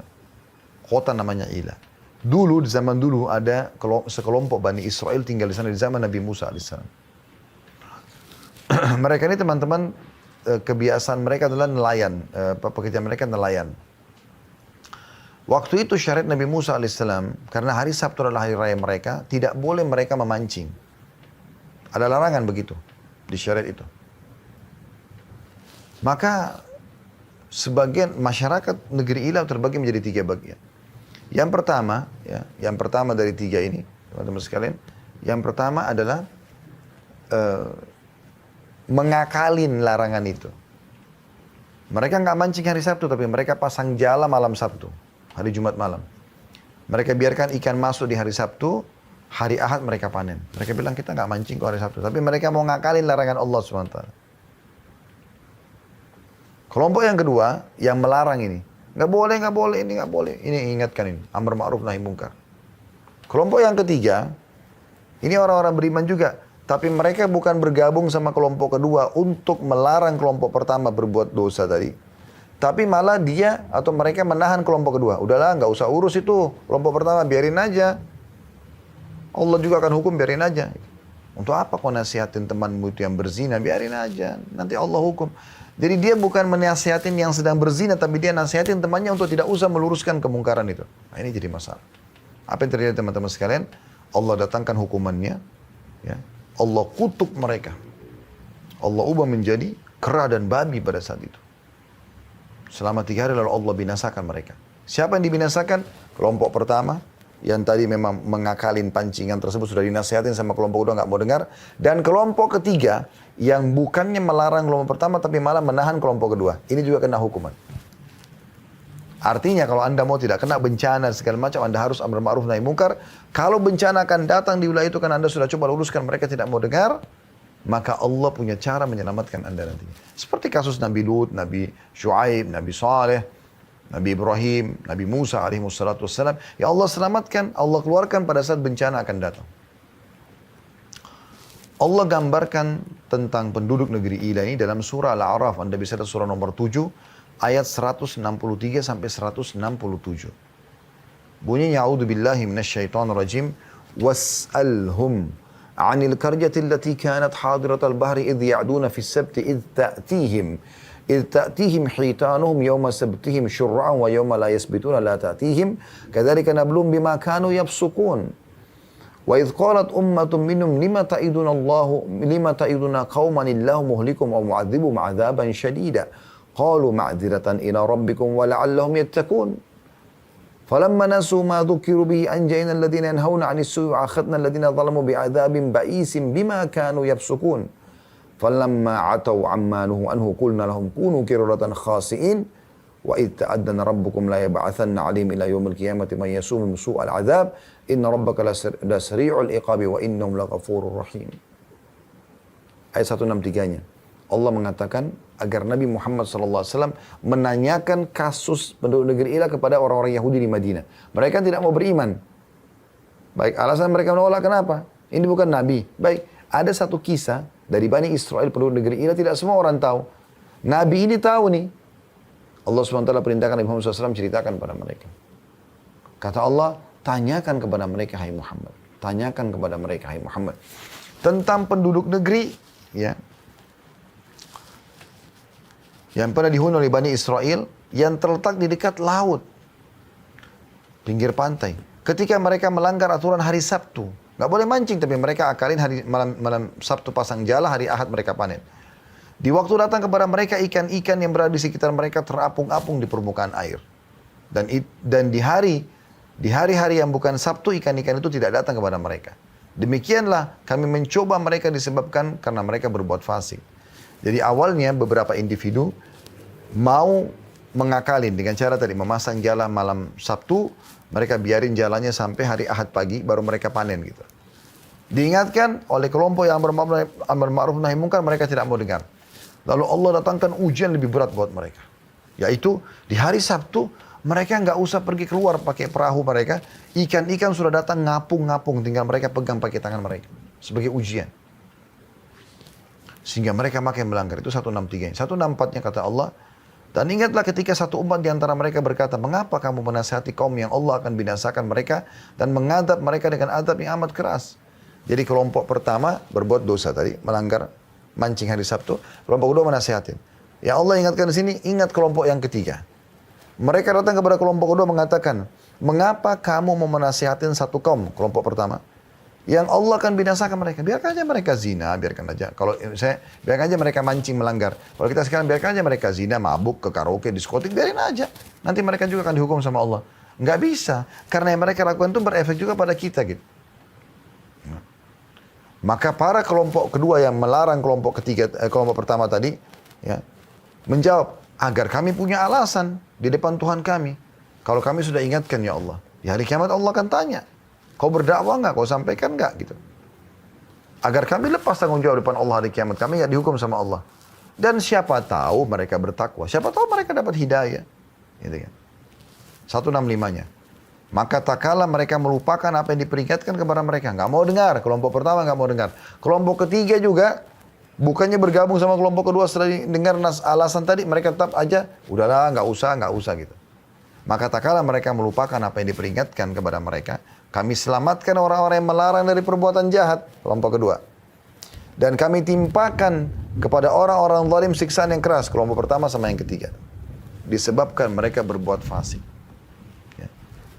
Kota namanya Ila. Dulu, di zaman dulu ada sekelompok Bani Israel tinggal di sana di zaman Nabi Musa alaihissalam. Mereka ini teman-teman, kebiasaan mereka adalah nelayan. Pekerjaan mereka nelayan. Waktu itu syariat Nabi Musa alaihissalam, karena hari Sabtu adalah hari raya mereka, tidak boleh mereka memancing. Ada larangan begitu di syariat itu. Maka sebagian masyarakat negeri Ila terbagi menjadi 3 bagian. Yang pertama, yang pertama dari 3 ini, teman-teman sekalian, yang pertama adalah mengakalin larangan itu. Mereka nggak mancing hari Sabtu, tapi mereka pasang jala malam Sabtu, hari Jumat malam. Mereka biarkan ikan masuk di hari Sabtu. Hari Ahad mereka panen. Mereka bilang kita nggak mancing kok hari Sabtu. Tapi mereka mau ngakalin larangan Allah SWT. Kelompok yang kedua, yang melarang ini. Nggak boleh, ini nggak boleh. Ini ingatkan ini. Amar ma'ruf nahi mungkar. Kelompok yang ketiga, ini orang-orang beriman juga. Tapi mereka bukan bergabung sama kelompok kedua untuk melarang kelompok pertama berbuat dosa tadi. Tapi malah dia atau mereka menahan kelompok kedua. Udahlah, nggak usah urus itu. Kelompok pertama biarin aja. Allah juga akan hukum, biarin aja. Untuk apa kau nasihatin temanmu itu yang berzina? Biarin aja, nanti Allah hukum. Jadi dia bukan menasihatin yang sedang berzina, tapi dia nasihatin temannya untuk tidak usah meluruskan kemungkaran itu. Nah, ini jadi masalah. Apa yang terjadi teman-teman sekalian? Allah datangkan hukumannya. Ya. Allah kutuk mereka. Allah ubah menjadi kera dan babi pada saat itu. Selama 3 hari lalu Allah binasakan mereka. Siapa yang dibinasakan? Kelompok pertama. Yang tadi memang mengakalin pancingan tersebut sudah dinasihatin sama kelompok kedua nggak mau dengar. Dan kelompok ketiga yang bukannya melarang kelompok pertama tapi malah menahan kelompok kedua. Ini juga kena hukuman. Artinya kalau Anda mau tidak kena bencana segala macam, Anda harus amar ma'ruf nahi mungkar. Kalau bencana akan datang di wilayah itu kan Anda sudah coba luruskan, mereka tidak mau dengar, maka Allah punya cara menyelamatkan Anda nantinya. Seperti kasus Nabi Lut, Nabi Shu'aib, Nabi Saleh, Nabi Ibrahim, Nabi Musa alaihissalatu wassalam. Ya Allah selamatkan, Allah keluarkan pada saat bencana akan datang. Allah gambarkan tentang penduduk negeri Ila ini dalam surah Al-A'raf. Anda bisa lihat surah nomor 7, ayat 163 sampai 167. Bunyinya, A'udzu billahi minasyaitonir rajim. Was'alhum 'anil qaryati allati kanat hadiratal bahri idh ya'duna fis sabti إذ تأتيهم حيتانهم يوم سبتهم شرعا ويوم لا يسبتون لا تأتيهم كذلك نبلوهم بما كانوا يفسقون وإذ قالت أمة منهم لما تعظون قوما الله مهلكهم أو معذبهم عذابا شديدا قالوا معذرة إلى ربكم ولعلهم يتقون فلما نسوا ما ذكروا به أنجينا الذين ينهون عن السوء وأخذنا الذين ظلموا بعذاب بئيس بما كانوا يفسقون فَلَمَّا عَتَوْا عَمَّا نُهُوا عَنْهُ قُلْنَا لَهُمْ كُونُوا قِرَدَةً خَاسِئِينَ وَإِذْ تَأَذَّنَ رَبُّكُمْ لَا يَبْعَثَنَّ عَلَيْهِمْ إِلَى يَوْمِ الْقِيَامَةِ مَنْ يَسُومُهُمْ سُوءَ الْعَذَابِ إِنَّ رَبَّكَ لَسَرِيعُ الْعِقَابِ وَإِنَّهُ لَغَفُورٌ رَحِيمٌ. Ayat 163-nya. Allah mengatakan agar Nabi Muhammad SAW menanyakan kasus penduduk negeri Ila kepada orang-orang Yahudi di Madinah. Mereka tidak mau beriman. Baik, alasan mereka menolak kenapa? Ini bukan Nabi. Baik, ada satu kisah dari Bani Israel penduduk negeri Ila, tidak semua orang tahu. Nabi ini tahu nih. Allah SWT perintahkan Nabi Muhammad SAW ceritakan kepada mereka. Kata Allah, tanyakan kepada mereka, hai Muhammad. Tanyakan kepada mereka, hai Muhammad. Tentang penduduk negeri, ya, yang pernah dihuni oleh Bani Israel, yang terletak di dekat laut, pinggir pantai. Ketika mereka melanggar aturan hari Sabtu, nggak boleh mancing, tapi mereka akalin hari malam Sabtu pasang jala, hari Ahad mereka panen. Di waktu datang kepada mereka ikan-ikan yang berada di sekitar mereka terapung-apung di permukaan air. Dan di hari-hari yang bukan Sabtu, ikan-ikan itu tidak datang kepada mereka. Demikianlah kami mencoba mereka disebabkan karena mereka berbuat fasik. Jadi awalnya beberapa individu mau mengakalin dengan cara tadi memasang jala malam Sabtu, mereka biarin jalannya sampai hari Ahad pagi baru mereka panen gitu. Diingatkan oleh kelompok yang amar ma'ruf nahi munkar, mereka tidak mau dengar. Lalu Allah datangkan ujian lebih berat buat mereka. Yaitu di hari Sabtu, mereka nggak usah pergi keluar pakai perahu mereka. Ikan-ikan sudah datang ngapung-ngapung, tinggal mereka pegang pakai tangan mereka. Sebagai ujian. Sehingga mereka makin melanggar. Itu 163. 164-nya kata Allah. Dan ingatlah ketika satu umat di antara mereka berkata, mengapa kamu menasihati kaum yang Allah akan binasakan mereka dan mengadab mereka dengan adab yang amat keras. Jadi kelompok pertama berbuat dosa tadi, melanggar mancing hari Sabtu. Kelompok kedua menasihatin. Ya Allah ingatkan di sini, ingat kelompok yang ketiga. Mereka datang kepada kelompok kedua mengatakan, mengapa kamu mau menasihatin satu kaum, kelompok pertama, yang Allah akan binasakan mereka. Biarkan aja mereka zina, biarkan aja. Biarkan aja mereka mancing melanggar. Kalau kita sekarang biarkan aja mereka zina, mabuk, ke karaoke, diskotik, biarin aja. Nanti mereka juga akan dihukum sama Allah. Nggak bisa, karena yang mereka lakukan itu berefek juga pada kita gitu. Maka para kelompok kedua yang melarang kelompok ketiga, kelompok pertama tadi, ya, menjawab, agar kami punya alasan di depan Tuhan kami. Kalau kami sudah ingatkan ya Allah, di hari kiamat Allah akan tanya, kau berdakwah nggak? Kau sampaikan nggak? Gitu. Agar kami lepas tanggung jawab depan Allah hari kiamat, kami nggak dihukum sama Allah. Dan siapa tahu mereka bertakwa, siapa tahu mereka dapat hidayah. Gitu kan. 165-nya. Maka tak kala mereka melupakan apa yang diperingatkan kepada mereka. Nggak mau dengar. Kelompok pertama nggak mau dengar. Kelompok ketiga juga, bukannya bergabung sama kelompok kedua setelah dengar alasan tadi, mereka tetap aja, udahlah nggak usah gitu. Maka tak kala mereka melupakan apa yang diperingatkan kepada mereka, kami selamatkan orang-orang yang melarang dari perbuatan jahat. Kelompok kedua. Dan kami timpakan kepada orang-orang zalim siksaan yang keras. Kelompok pertama sama yang ketiga. Disebabkan mereka berbuat fasik.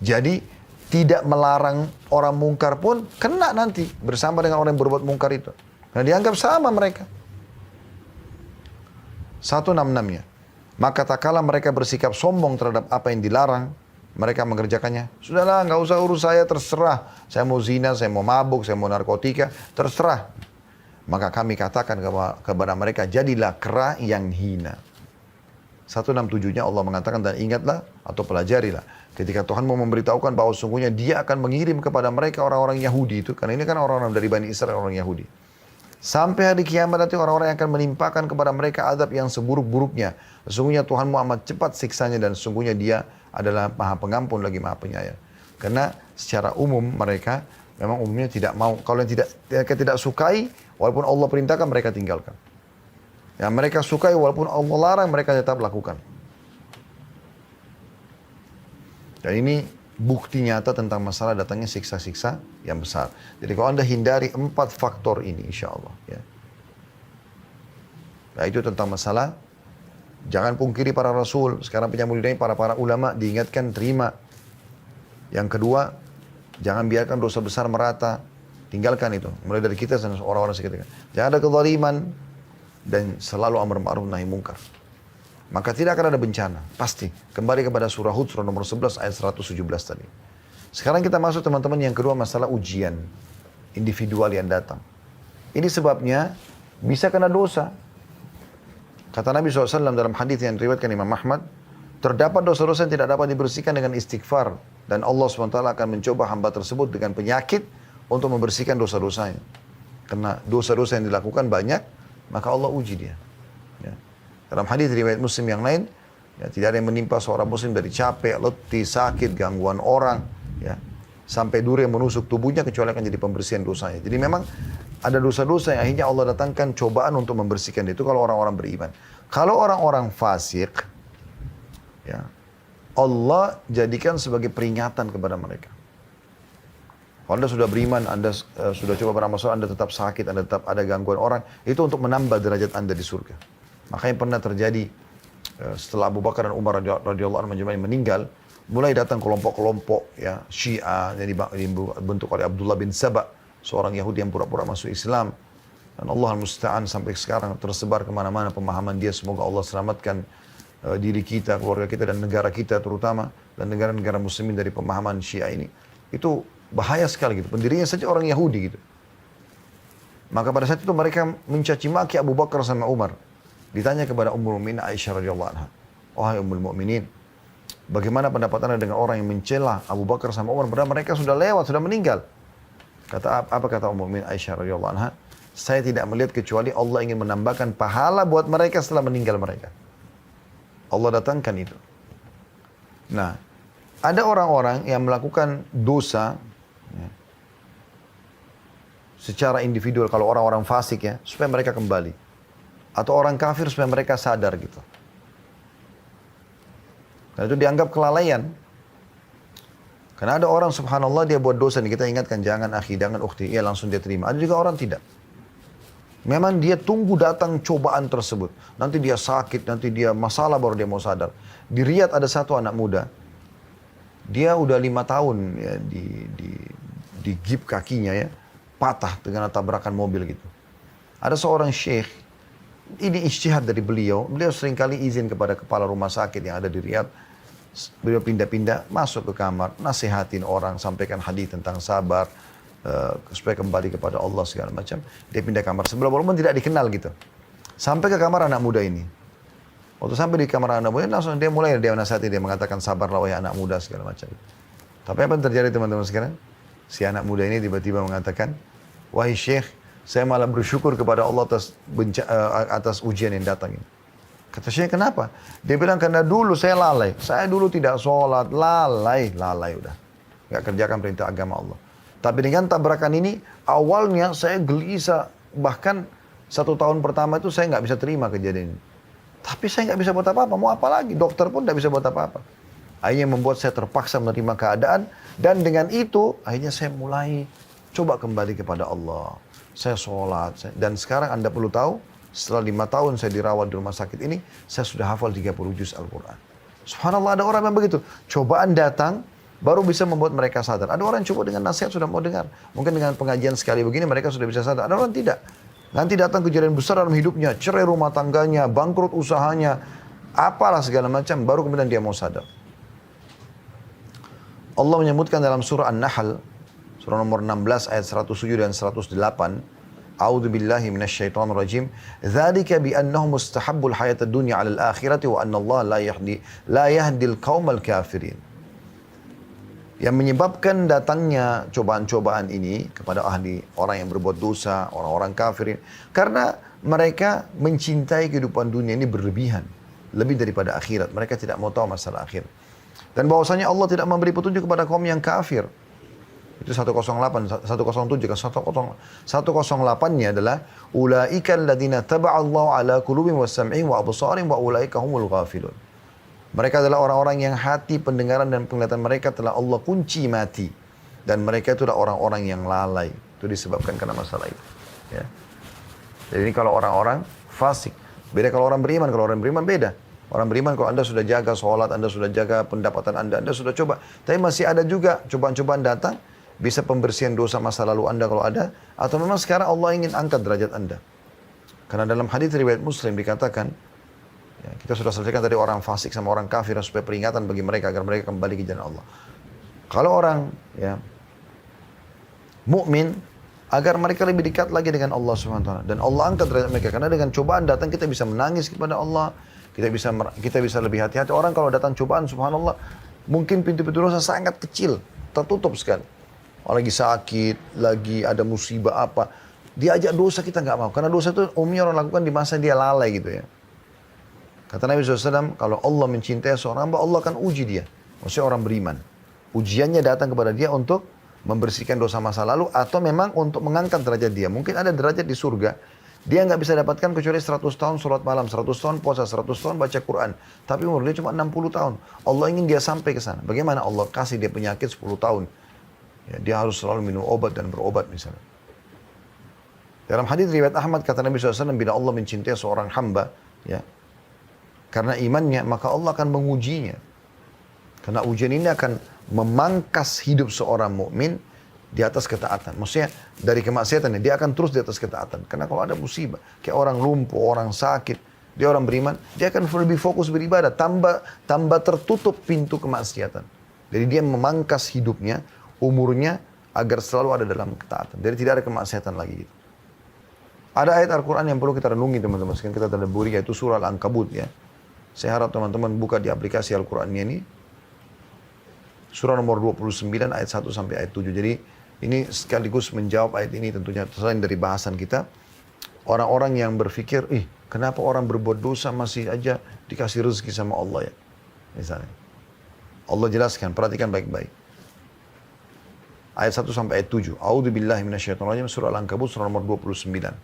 Jadi tidak melarang orang mungkar pun kena nanti bersama dengan orang yang berbuat mungkar itu. Karena dianggap sama mereka. 166-nya. Maka tak kala mereka bersikap sombong terhadap apa yang dilarang, mereka mengerjakannya. Sudahlah, nggak usah urus saya, terserah. Saya mau zina, saya mau mabuk, saya mau narkotika, terserah. Maka kami katakan kepada mereka, jadilah kera yang hina. 167-nya Allah mengatakan, dan ingatlah atau pelajarilah. Ketika Tuhan mau memberitahukan bahwa sungguhnya dia akan mengirim kepada mereka orang-orang Yahudi itu. Karena ini kan orang-orang dari Bani Israel, orang Yahudi. Sampai hari kiamat nanti orang-orang yang akan menimpakan kepada mereka adab yang seburuk-buruknya. Sesungguhnya Tuhanmu amat cepat siksanya dan sesungguhnya dia adalah maha pengampun lagi maha penyayang. Karena secara umum mereka memang umumnya tidak mau. Kalau yang tidak sukai, walaupun Allah perintahkan mereka tinggalkan. Yang mereka sukai walaupun Allah larang mereka tetap lakukan. Dan ini bukti nyata tentang masalah datangnya siksa-siksa yang besar. Jadi kalau Anda hindari 4 faktor ini insya Allah. Ya. Nah itu tentang masalah, jangan pungkiri para rasul. Sekarang penyambung lidahnya para ulama diingatkan terima. Yang kedua, jangan biarkan dosa besar merata. Tinggalkan itu. Mulai dari kita dan orang-orang sekitar. Jangan ada kezaliman dan selalu amar ma'ruf nahi munkar. Maka tidak akan ada bencana, pasti. Kembali kepada surah Hud, surah nomor 11 ayat 117 tadi. Sekarang kita masuk teman-teman yang kedua, masalah ujian individual yang datang. Ini sebabnya bisa kena dosa. Kata Nabi SAW dalam hadis yang diriwayatkan Imam Ahmad, terdapat dosa-dosa yang tidak dapat dibersihkan dengan istighfar. Dan Allah SWT akan mencoba hamba tersebut dengan penyakit untuk membersihkan dosa-dosanya. Karena dosa-dosa yang dilakukan banyak, maka Allah uji dia. Ya. Dalam hadis riwayat Muslim yang lain, ya, tidak ada yang menimpa seorang Muslim dari capek, letih, sakit, gangguan orang, ya, sampai duri yang menusuk tubuhnya kecuali akan jadi pembersihan dosanya. Jadi memang ada dosa-dosa yang akhirnya Allah datangkan cobaan untuk membersihkan itu kalau orang-orang beriman. Kalau orang-orang fasik, ya, Allah jadikan sebagai peringatan kepada mereka. Kalau Anda sudah beriman, Anda sudah coba beramal soleh, Anda tetap sakit, Anda tetap ada gangguan orang, itu untuk menambah derajat Anda di surga. Makanya pernah terjadi setelah Abu Bakar dan Umar radhiyallahu anhum meninggal, mulai datang kelompok-kelompok ya Syiah yang dibentuk oleh Abdullah bin Saba, seorang Yahudi yang pura-pura masuk Islam. Dan Allah al-Musta'an sampai sekarang tersebar kemana-mana pemahaman dia. Semoga Allah selamatkan diri kita, keluarga kita dan negara kita terutama, dan negara-negara muslimin dari pemahaman Syiah ini. Itu bahaya sekali gitu. Pendirinya saja orang Yahudi gitu. Maka pada saat itu mereka mencaci maki Abu Bakar sama Umar. Ditanya kepada Ummul Mukminin Aisyah radhiyallahu anha, "Wahai Ummul Mukminin, bagaimana pendapat Anda dengan orang yang mencela Abu Bakar sama Umar padahal mereka sudah lewat, sudah meninggal?" Apa kata Ummul Mukminin Aisyah radhiyallahu anha? Saya tidak melihat kecuali Allah ingin menambahkan pahala buat mereka setelah meninggal mereka. Allah datangkan itu. Nah, ada orang-orang yang melakukan dosa ya, secara individual, kalau orang-orang fasik ya, supaya mereka kembali. Atau orang kafir supaya mereka sadar gitu. Dan itu dianggap kelalaian. Karena ada orang subhanallah dia buat dosa nih, kita ingatkan jangan akhi, jangan ukhti, ya langsung dia terima. Ada juga orang tidak. Memang dia tunggu datang cobaan tersebut. Nanti dia sakit, nanti dia masalah baru dia mau sadar. Di Riyadh ada satu anak muda. Dia udah 5 tahun ya, di gip kakinya ya. Patah dengan tabrakan mobil gitu. Ada seorang syekh. Ini ijtihad dari beliau. Beliau seringkali izin kepada kepala rumah sakit yang ada di Riyadh. Beliau pindah-pindah masuk ke kamar. Nasihatin orang, sampaikan hadis tentang sabar. Supaya kembali kepada Allah segala macam. Dia pindah kamar sebelah walaupun tidak dikenal gitu. Sampai ke kamar anak muda ini. Waktu sampai di kamar anak muda langsung dia mulai dia nasihati, dia mengatakan sabarlah wahai anak muda segala macam. Tapi apa yang terjadi teman-teman sekarang? Si anak muda ini tiba-tiba mengatakan, wahai syekh, saya malah bersyukur kepada Allah atas ujian yang datang ini. Kata syekh, kenapa? Dia bilang karena dulu saya lalai. Saya dulu tidak sholat, lalai udah. Gak kerjakan perintah agama Allah. Tapi dengan tabrakan ini, awalnya saya gelisah. Bahkan 1 tahun pertama itu saya nggak bisa terima kejadian ini. Tapi saya nggak bisa buat apa-apa. Mau apa lagi? Dokter pun nggak bisa buat apa-apa. Akhirnya membuat saya terpaksa menerima keadaan. Dan dengan itu, akhirnya saya mulai coba kembali kepada Allah. Saya sholat. Dan sekarang Anda perlu tahu, setelah 5 tahun saya dirawat di rumah sakit ini, saya sudah hafal 30 juz Al-Quran. Subhanallah, ada orang yang begitu. Cobaan datang, baru bisa membuat mereka sadar. Ada orang yang coba dengan nasihat sudah mau dengar. Mungkin dengan pengajian sekali begini mereka sudah bisa sadar. Ada orang tidak. Nanti datang kejadian besar dalam hidupnya. Cerai rumah tangganya, bangkrut usahanya. Apalah segala macam. Baru kemudian dia mau sadar. Allah menyebutkan dalam surah An-Nahl. Surah nomor 16 ayat 107 dan 108. A'udzu billahi minasyaitonir rajim. Dzalika bi annahum mustahabbul hayatad dunya 'alal akhirati wa anna Allah la yahdil qaumal kafirin. Yang menyebabkan datangnya cobaan-cobaan ini kepada orang yang berbuat dosa, orang-orang kafir. Karena mereka mencintai kehidupan dunia ini berlebihan. Lebih daripada akhirat. Mereka tidak mau tahu masalah akhir. Dan bahwasanya Allah tidak memberi petunjuk kepada kaum yang kafir. Itu 108, 107, 108-nya adalah ulaika alladziina taba'allahu ala qulubihim wa sam'ihim wa absarihim wa ulaika humul ghafilun. Mereka adalah orang-orang yang hati, pendengaran dan penglihatan mereka telah Allah kunci mati. Dan mereka itu adalah orang-orang yang lalai. Itu disebabkan karena masalah itu. Ya. Jadi ini kalau orang-orang fasik. Beda kalau orang beriman. Kalau orang beriman beda. Orang beriman kalau Anda sudah jaga sholat, Anda sudah jaga pendapatan Anda sudah coba. Tapi masih ada juga cobaan-cobaan datang. Bisa pembersihan dosa masa lalu Anda kalau ada. Atau memang sekarang Allah ingin angkat derajat Anda. Karena dalam hadis riwayat Muslim dikatakan, ya, kita sudah selesaikan tadi orang fasik sama orang kafir supaya peringatan bagi mereka agar mereka kembali ke jalan Allah. Kalau orang ya mukmin agar mereka lebih dekat lagi dengan Allah Subhanahu wa taala dan Allah angkat derajat mereka karena dengan cobaan datang kita bisa menangis kepada Allah, kita bisa lebih hati-hati. Orang kalau datang cobaan subhanallah mungkin pintu-pintu dosa sangat kecil, tertutup sekali. Orang lagi sakit, lagi ada musibah apa, diajak dosa kita nggak mau karena dosa itu umumnya orang lakukan di masa dia lalai gitu ya. Kata Nabi SAW, kalau Allah mencintai seorang hamba, Allah akan uji dia. Maksudnya orang beriman. Ujiannya datang kepada dia untuk membersihkan dosa masa lalu atau memang untuk mengangkat derajat dia. Mungkin ada derajat di surga. Dia nggak bisa dapatkan kecuali 100 tahun sholat malam, 100 tahun puasa, 100 tahun baca Quran. Tapi umur dia cuma 60 tahun. Allah ingin dia sampai ke sana. Bagaimana Allah kasih dia penyakit 10 tahun? Ya, dia harus selalu minum obat dan berobat misalnya. Dalam hadis riwayat Ahmad kata Nabi SAW, bila Allah mencintai seorang hamba, ya, karena imannya, maka Allah akan mengujinya. Karena ujian ini akan memangkas hidup seorang mukmin di atas ketaatan. Maksudnya dari kemaksiatan, dia akan terus di atas ketaatan. Karena kalau ada musibah, kayak orang lumpuh, orang sakit, dia orang beriman, dia akan lebih fokus beribadah. Tambah tertutup pintu kemaksiatan. Jadi dia memangkas hidupnya, umurnya, agar selalu ada dalam ketaatan. Jadi tidak ada kemaksiatan lagi. Gitu. Ada ayat Al-Quran yang perlu kita renungi teman-teman. Sekarang kita tadabburi, yaitu surah Al-Ankabut ya. Saya harap teman-teman buka di aplikasi Al-Qurannya ini. Surah nomor 29 ayat 1 sampai ayat 7. Jadi Ini sekaligus menjawab ayat ini tentunya selain dari bahasan kita. Orang-orang yang berpikir, kenapa orang berbuat dosa masih aja dikasih rezeki sama Allah ya? Misalnya. Allah jelaskan, perhatikan baik-baik. Ayat 1 sampai ayat 7. A'udzubillahi minasyaitonirrajim, surah Al-Ankabut, surah nomor 29.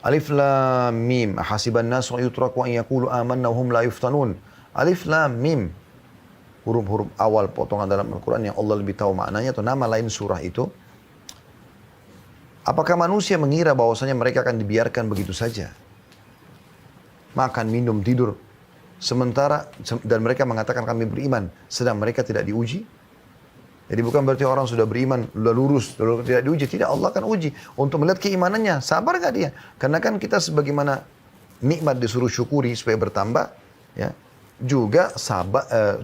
Alif Lam Mim, ahasiban nasu yutraku an yaqulu amanna wa hum la yuftanun. Alif Lam Mim. Huruf-huruf awal potongan dalam Al-Quran yang Allah lebih tahu maknanya atau nama lain surah itu. Apakah manusia mengira bahwasanya mereka akan dibiarkan begitu saja? Makan, minum, tidur. Sementara, dan mereka mengatakan kami beriman, sedang mereka tidak diuji. Jadi bukan berarti orang sudah beriman, sudah lurus, sudah tidak diuji. Tidak, Allah akan uji untuk melihat keimanannya. Sabar gak dia? Karena kan kita sebagaimana nikmat disuruh syukuri supaya bertambah, ya, juga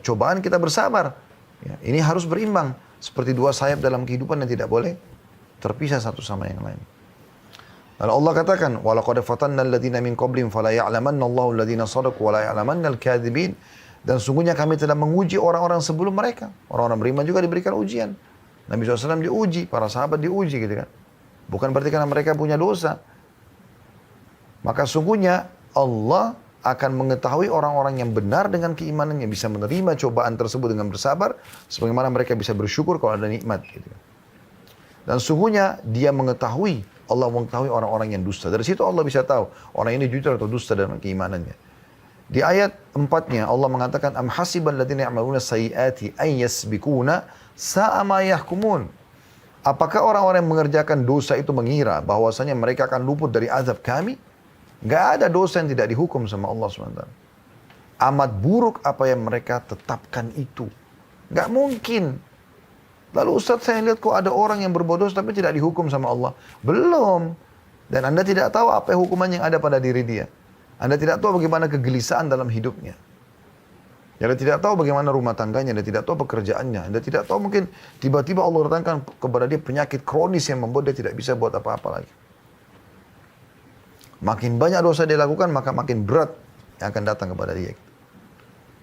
cobaan kita bersabar. Ya, ini harus berimbang. Seperti dua sayap dalam kehidupan yang tidak boleh terpisah satu sama yang lain. Lalu Allah katakan, وَلَقَدْ فَتَنَّ الَّذِينَ مِنْ قَبْلِهِمْ فَلَا يَعْلَمَنَّ اللَّهُ الَّذِينَ صَدَقُوا وَلَا يَعْلَمَنَّ الْكَاذِبِينَ. Dan sungguhnya kami telah menguji orang-orang sebelum mereka. Orang-orang beriman juga diberikan ujian. Nabi SAW diuji, para sahabat diuji gitu kan. Bukan berarti karena mereka punya dosa. Maka sungguhnya Allah akan mengetahui orang-orang yang benar dengan keimanannya. Bisa menerima cobaan tersebut dengan bersabar. Sebagaimana mereka bisa bersyukur kalau ada nikmat gitu kan. Dan sungguhnya dia mengetahui, Allah mengetahui orang-orang yang dusta. Dari situ Allah bisa tahu orang ini jujur atau dusta dalam keimanannya. Di ayat 4-nya Allah mengatakan am hasibal ladzina ya'maluna sayyiati ay yasbikuna sa'a ma yahkumun. Apakah orang-orang yang mengerjakan dosa itu mengira bahwasanya mereka akan luput dari azab kami? Enggak ada dosa yang tidak dihukum sama Allah SWT. Amat buruk apa yang mereka tetapkan itu. Enggak mungkin. Lalu Ustaz, saya lihat kok ada orang yang berbuat dosa tapi tidak dihukum sama Allah. Belum. Dan Anda tidak tahu apa hukuman yang ada pada diri dia. Anda tidak tahu bagaimana kegelisahan dalam hidupnya. Anda tidak tahu bagaimana rumah tangganya. Anda tidak tahu pekerjaannya. Anda tidak tahu mungkin tiba-tiba Allah datangkan kepada dia penyakit kronis yang membuat dia tidak bisa buat apa-apa lagi. Makin banyak dosa dia lakukan, maka makin berat yang akan datang kepada dia.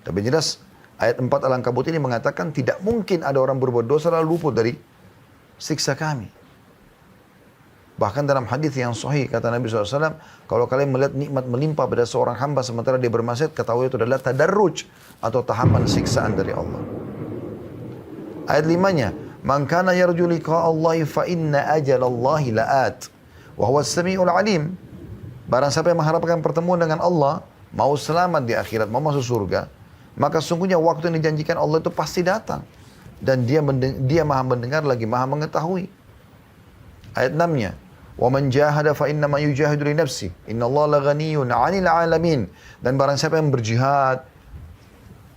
Tapi jelas ayat 4 Al-Ankabut ini mengatakan tidak mungkin ada orang berbuat dosa lalu luput dari siksa kami. Bahkan dalam hadis yang sahih kata Nabi SAW, kalau kalian melihat nikmat melimpah pada seorang hamba sementara dia bermaksiat, ketahui itu adalah tadarruj atau tahapan siksaan dari Allah. Ayat 5-nya, man kana yarju liqa'a Allahi fa inna ajalallahi la'at wa huwa as-sami'ul 'alim. Barang siapa yang mengharapkan pertemuan dengan Allah, mau selamat di akhirat, mau masuk surga, maka sungguhnya waktu yang dijanjikan Allah itu pasti datang. Dan dia maha mendengar lagi maha mengetahui. Ayat 6-nya, وَمَنْ جَاهَدَ فَإِنَّمَا يُجَاهِدُ لِنَفْسِهِ إِنَّ اللَّهَ لَغَنِيٌّ عَنِ الْعَالَمِينَ. Dan barang siapa yang berjihad,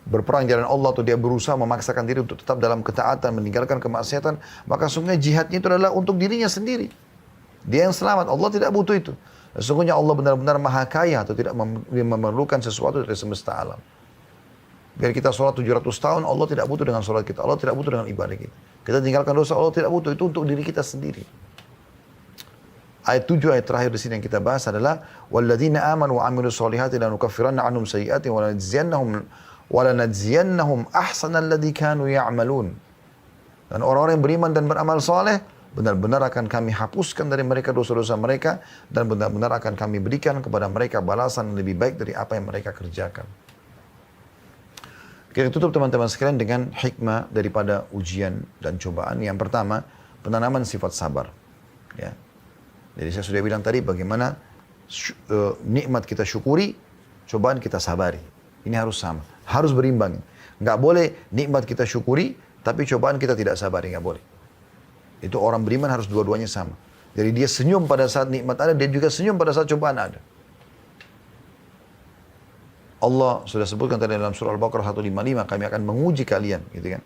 berperang jalan Allah, atau dia berusaha memaksakan diri untuk tetap dalam ketaatan, meninggalkan kemaksiatan, maka sungguhnya jihadnya itu adalah untuk dirinya sendiri. Dia yang selamat, Allah tidak butuh itu. Sesungguhnya Allah benar-benar maha kaya atau tidak memerlukan sesuatu dari semesta alam. Biar kita sholat 700 tahun, Allah tidak butuh dengan sholat kita. Allah tidak butuh dengan ibadah kita. Kita tinggalkan dosa, Allah tidak butuh. Itu untuk diri kita sendiri. Ayat 7, ayat terakhir di sini yang kita bahas adalah walladzina amanu wa 'amilus solihati lanukaffiranna 'anhum sayyi'atihim wa lanajziyannahum ahsanal ladzi kanu ya'malun. Dan orang-orang yang beriman dan beramal soleh benar-benar akan kami hapuskan dari mereka dosa-dosa mereka dan benar-benar akan kami berikan kepada mereka balasan yang lebih baik dari apa yang mereka kerjakan. Kita tutup teman-teman sekalian dengan hikmah daripada ujian dan cobaan. Yang pertama, penanaman sifat sabar. Ya. Jadi saya sudah bilang tadi bagaimana nikmat kita syukuri, cobaan kita sabari. Ini harus sama, harus berimbang. Nggak boleh nikmat kita syukuri, tapi cobaan kita tidak sabari, nggak boleh. Itu orang beriman harus dua-duanya sama. Jadi dia senyum pada saat nikmat ada, dia juga senyum pada saat cobaan ada. Allah sudah sebutkan tadi dalam surah Al-Baqarah 155, kami akan menguji kalian, gitu kan.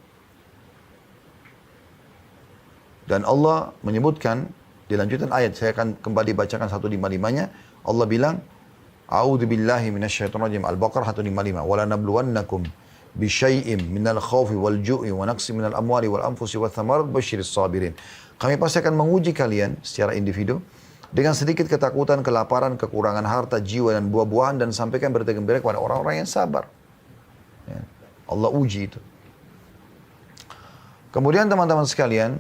Dan Allah menyebutkan, di lanjutan ayat, saya akan kembali bacakan 155-nya. Allah bilang, A'udzubillahi minasyaitonirrajim. Al-Baqarah 155. Wala nabluwannakum bisyai'im minal khawfi wal ju'i wa naqsi minal amwali wal anfusi wa thamarat basyiris sabirin. Kami pasti akan menguji kalian secara individu dengan sedikit ketakutan, kelaparan, kekurangan harta, jiwa dan buah-buahan, dan sampaikan berita gembira kepada orang-orang yang sabar. Ya. Allah uji itu. Kemudian teman-teman sekalian,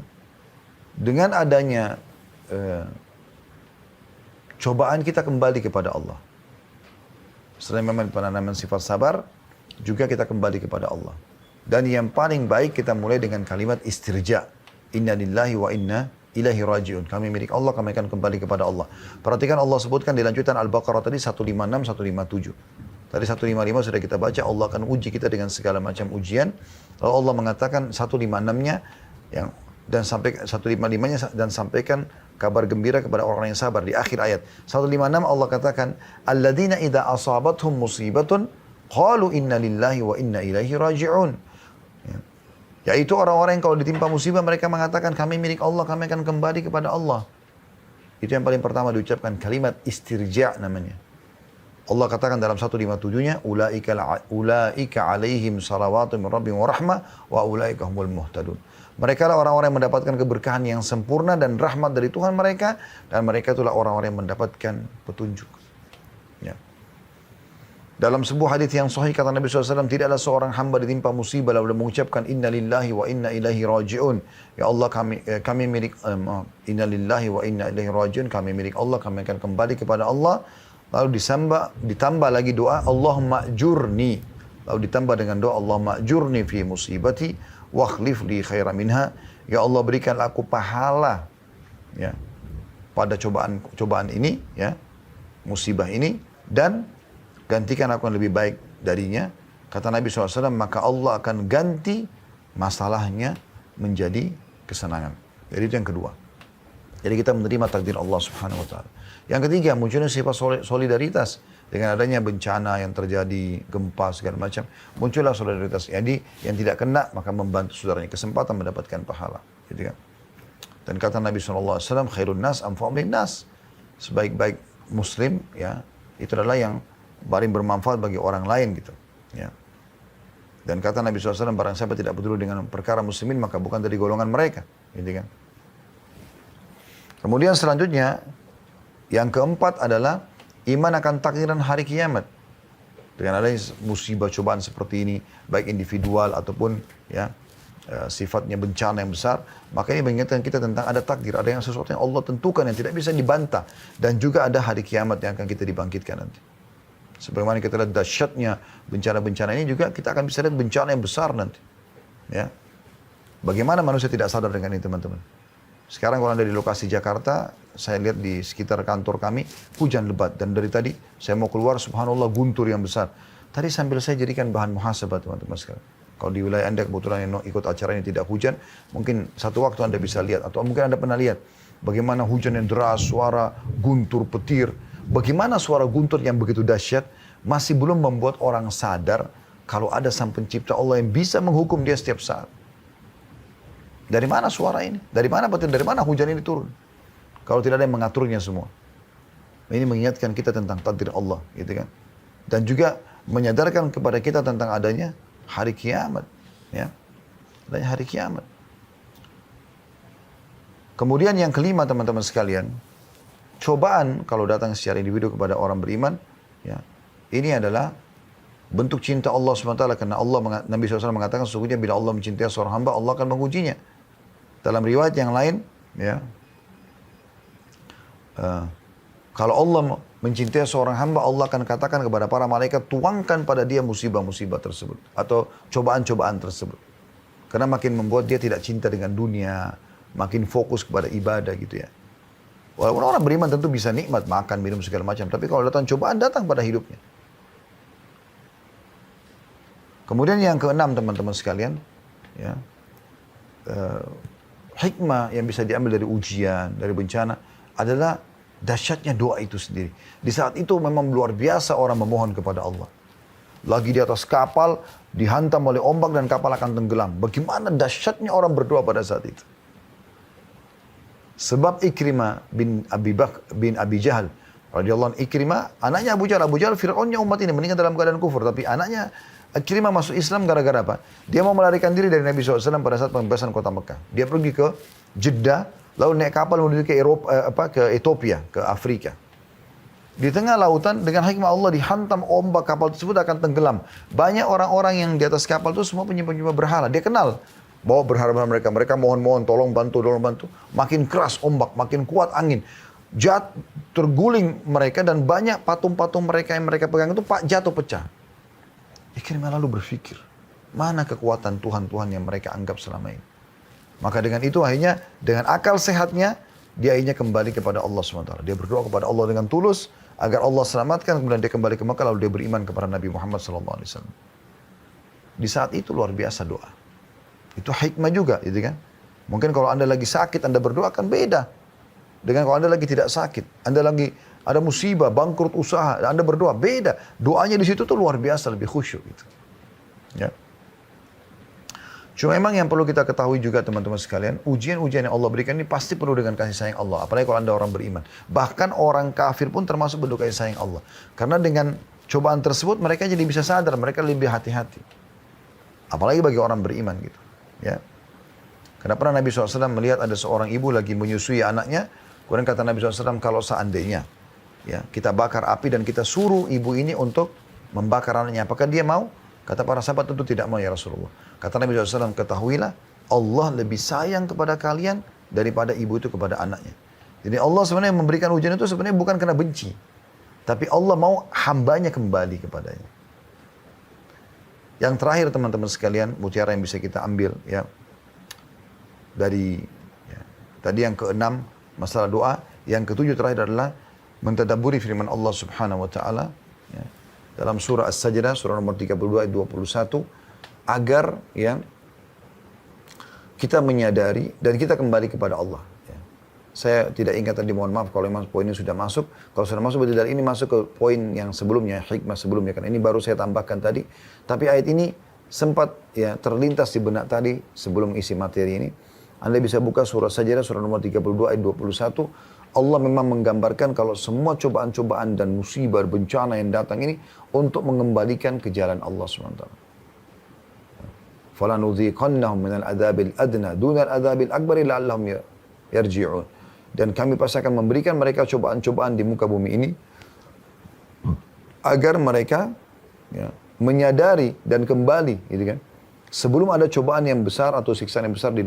Dengan adanya cobaan kita kembali kepada Allah. Selain memang penanaman sifat sabar, juga kita kembali kepada Allah. Dan yang paling baik kita mulai dengan kalimat istirja. Inna lillahi wa inna ilaihi raji'un. Kami milik Allah, kami akan kembali kepada Allah. Perhatikan Allah sebutkan di lanjutan Al-Baqarah tadi 156, 157. Tadi 155 sudah kita baca, Allah akan uji kita dengan segala macam ujian. Lalu Allah mengatakan 156-nya yang dan sampai 155-nya dan sampaikan kabar gembira kepada orang yang sabar di akhir ayat. 156 Allah katakan, alladzina idza asabathum musibatun qalu inna lillahi wa inna ilaihi raji'un. Yaitu orang-orang yang kalau ditimpa musibah mereka mengatakan kami milik Allah, kami akan kembali kepada Allah. Itu yang paling pertama diucapkan, kalimat istirja' namanya. Allah katakan dalam 157-nya, ulaika alaihim salawatu min rabbihim wa rahmah wa ulaika humul muhtadun. Mereka lah orang-orang yang mendapatkan keberkahan yang sempurna dan rahmat dari Tuhan mereka, dan mereka itulah orang-orang yang mendapatkan petunjuk. Ya. Dalam sebuah hadis yang sahih kata Nabi SAW, tidaklah seorang hamba ditimpa musibah lalu mengucapkan inna lillahi wa inna ilaihi raji'un. Ya Allah kami milik inna lillahi wa inna ilaihi raji'un, kami milik Allah, kami akan kembali kepada Allah. Lalu ditambah lagi doa Allahumma ajurni. Lalu ditambah dengan doa Allahumma ajurni fi musibati wa akhlif li khaira minha. Ya Allah berikanlah aku pahala ya pada cobaan ini ya, musibah ini, dan gantikan aku yang lebih baik darinya. Kata Nabi SAW, maka Allah akan ganti masalahnya menjadi kesenangan. Jadi itu yang kedua. Jadi kita menerima takdir Allah Subhanahu wa taala. Yang ketiga, munculnya sifat solidaritas. Dengan adanya bencana yang terjadi, gempa segala macam, muncullah solidaritas. Jadi yang tidak kena maka membantu saudaranya, kesempatan mendapatkan pahala. Gitu kan? Dan kata Nabi SAW, khairun nas anfa'u lin nas. Sebaik-baik muslim ya, itu adalah yang paling bermanfaat bagi orang lain gitu. Ya. Dan kata Nabi SAW, barang siapa tidak peduli dengan perkara muslimin maka bukan dari golongan mereka. Gitu kan? Kemudian selanjutnya, yang keempat adalah iman akan takdiran hari kiamat. Dengan adanya musibah cobaan seperti ini, baik individual ataupun ya sifatnya bencana yang besar, maka ini mengingatkan kita tentang ada takdir, ada yang sesuatu yang Allah tentukan yang tidak bisa dibantah, dan juga ada hari kiamat yang akan kita dibangkitkan nanti. Sebagaimana kita lihat dahsyatnya bencana-bencana ini, juga kita akan bisa lihat bencana yang besar nanti. Ya, bagaimana manusia tidak sadar dengan ini, teman-teman? Sekarang kalau Anda di lokasi Jakarta, saya lihat di sekitar kantor kami, hujan lebat. Dan dari tadi saya mau keluar, subhanallah guntur yang besar. Tadi sambil saya jadikan bahan muhasabah teman-teman sekalian. Kalau di wilayah Anda kebetulan yang ikut acara ini tidak hujan, mungkin satu waktu Anda bisa lihat. Atau mungkin Anda pernah lihat bagaimana hujan yang deras, suara guntur, petir. Bagaimana suara guntur yang begitu dahsyat masih belum membuat orang sadar kalau ada Sang Pencipta Allah yang bisa menghukum dia setiap saat. Dari mana suara ini? Dari mana petir? Dari mana hujan ini turun? Kalau tidak ada yang mengaturnya semua. Ini mengingatkan kita tentang takdir Allah, gitu kan? Dan juga menyadarkan kepada kita tentang adanya hari kiamat, ya. Adanya hari kiamat. Kemudian yang kelima, teman-teman sekalian, cobaan kalau datang secara individu kepada orang beriman, ya, ini adalah bentuk cinta Allah SWT, karena Nabi SAW mengatakan sesungguhnya bila Allah mencintai seorang hamba, Allah akan mengujinya. Dalam riwayat yang lain, ya, kalau Allah mencintai seorang hamba, Allah akan katakan kepada para malaikat, tuangkan pada dia musibah-musibah tersebut atau cobaan-cobaan tersebut. Karena makin membuat dia tidak cinta dengan dunia, makin fokus kepada ibadah gitu ya. Walaupun orang beriman tentu bisa nikmat makan, minum segala macam, tapi kalau datang cobaan, datang pada hidupnya. Kemudian yang keenam, teman-teman sekalian, ya, hikmah yang bisa diambil dari ujian, dari bencana adalah dahsyatnya doa itu sendiri. Di saat itu memang luar biasa orang memohon kepada Allah. Lagi di atas kapal, dihantam oleh ombak dan kapal akan tenggelam. Bagaimana dahsyatnya orang berdoa pada saat itu. Sebab Ikrimah bin Abi Jahal radhiyallahu anhu, Ikrimah anaknya Abu Jahal Fir'aunnya umat ini meninggal dalam keadaan kufur, tapi anaknya Ikrimah masuk Islam gara-gara apa? Dia mau melarikan diri dari Nabi SAW pada saat pembebasan kota Mekah. Dia pergi ke Jeddah, lalu naik kapal menuju ke ke Ethiopia, ke Afrika. Di tengah lautan dengan hikmah Allah dihantam ombak, kapal tersebut akan tenggelam. Banyak orang-orang yang di atas kapal itu semua penyembah berhala. Dia kenal bawa berharap mereka. Mereka mohon-mohon, tolong bantu, tolong bantu. Makin keras ombak, makin kuat angin. Terguling mereka dan banyak patung-patung mereka yang mereka pegang itu jatuh pecah. Ikrimah lalu berpikir, mana kekuatan Tuhan-Tuhan yang mereka anggap selama ini. Maka dengan itu akhirnya, dengan akal sehatnya, dia akhirnya kembali kepada Allah SWT. Dia berdoa kepada Allah dengan tulus, agar Allah selamatkan, kemudian dia kembali ke Makkah, lalu dia beriman kepada Nabi Muhammad SAW. Di saat itu luar biasa doa. Itu hikmah juga, gitu kan. Mungkin kalau Anda lagi sakit, Anda berdoa kan beda. Dengan kalau Anda lagi tidak sakit, Anda lagi ada musibah, bangkrut usaha, Anda berdoa, beda. Doanya di situ tuh luar biasa, lebih khusyuk gitu. Ya. Cuma memang yang perlu kita ketahui juga teman-teman sekalian, ujian-ujian yang Allah berikan ini pasti penuh dengan kasih sayang Allah. Apalagi kalau Anda orang beriman. Bahkan orang kafir pun termasuk bentuk kasih sayang Allah. Karena dengan cobaan tersebut mereka jadi bisa sadar, mereka lebih hati-hati. Apalagi bagi orang beriman gitu. Ya. Karena pernah Nabi SAW melihat ada seorang ibu lagi menyusui anaknya. Kemudian kata Nabi SAW, kalau seandainya ya, kita bakar api dan kita suruh ibu ini untuk membakar anaknya, apakah dia mau? Kata para sahabat, tentu tidak mau ya Rasulullah. Kata Nabi SAW, ketahuilah Allah lebih sayang kepada kalian daripada ibu itu kepada anaknya. Jadi Allah sebenarnya memberikan ujian itu sebenarnya bukan karena benci. Tapi Allah mau hambanya kembali kepadanya. Yang terakhir teman-teman sekalian, mutiara yang bisa kita ambil ya dari ya, tadi yang keenam masalah doa, yang ketujuh terakhir adalah mentadabburi firman Allah Subhanahu wa taala ya, dalam surah As-Sajdah surah nomor 32 ayat 21 agar ya kita menyadari dan kita kembali kepada Allah ya. Saya tidak ingat tadi, mohon maaf kalau memang poin ini sudah masuk. Kalau sudah masuk berarti dari ini masuk ke poin yang sebelumnya, hikmah sebelumnya, kan ini baru saya tambahkan tadi. Tapi ayat ini sempat ya terlintas di benak tadi sebelum isi materi ini. Anda bisa buka surah Sajdah surah nomor 32 ayat 21. Allah memang menggambarkan kalau semua cobaan-cobaan dan musibah, bencana yang datang ini untuk mengembalikan ke jalan Allah SWT. فَلَنُذِيقَنَّهُمْ مِنَ الْعَذَابِ الْأَدْنَى دُونَ الْعَذَابِ الْأَكْبَرِ لَعَلَّهُمْ يَرْجِعُونَ. Dan kami pasti akan memberikan mereka cobaan-cobaan di muka bumi ini agar mereka ya, menyadari dan kembali, gitu kan. Sebelum ada cobaan yang besar atau siksaan yang besar di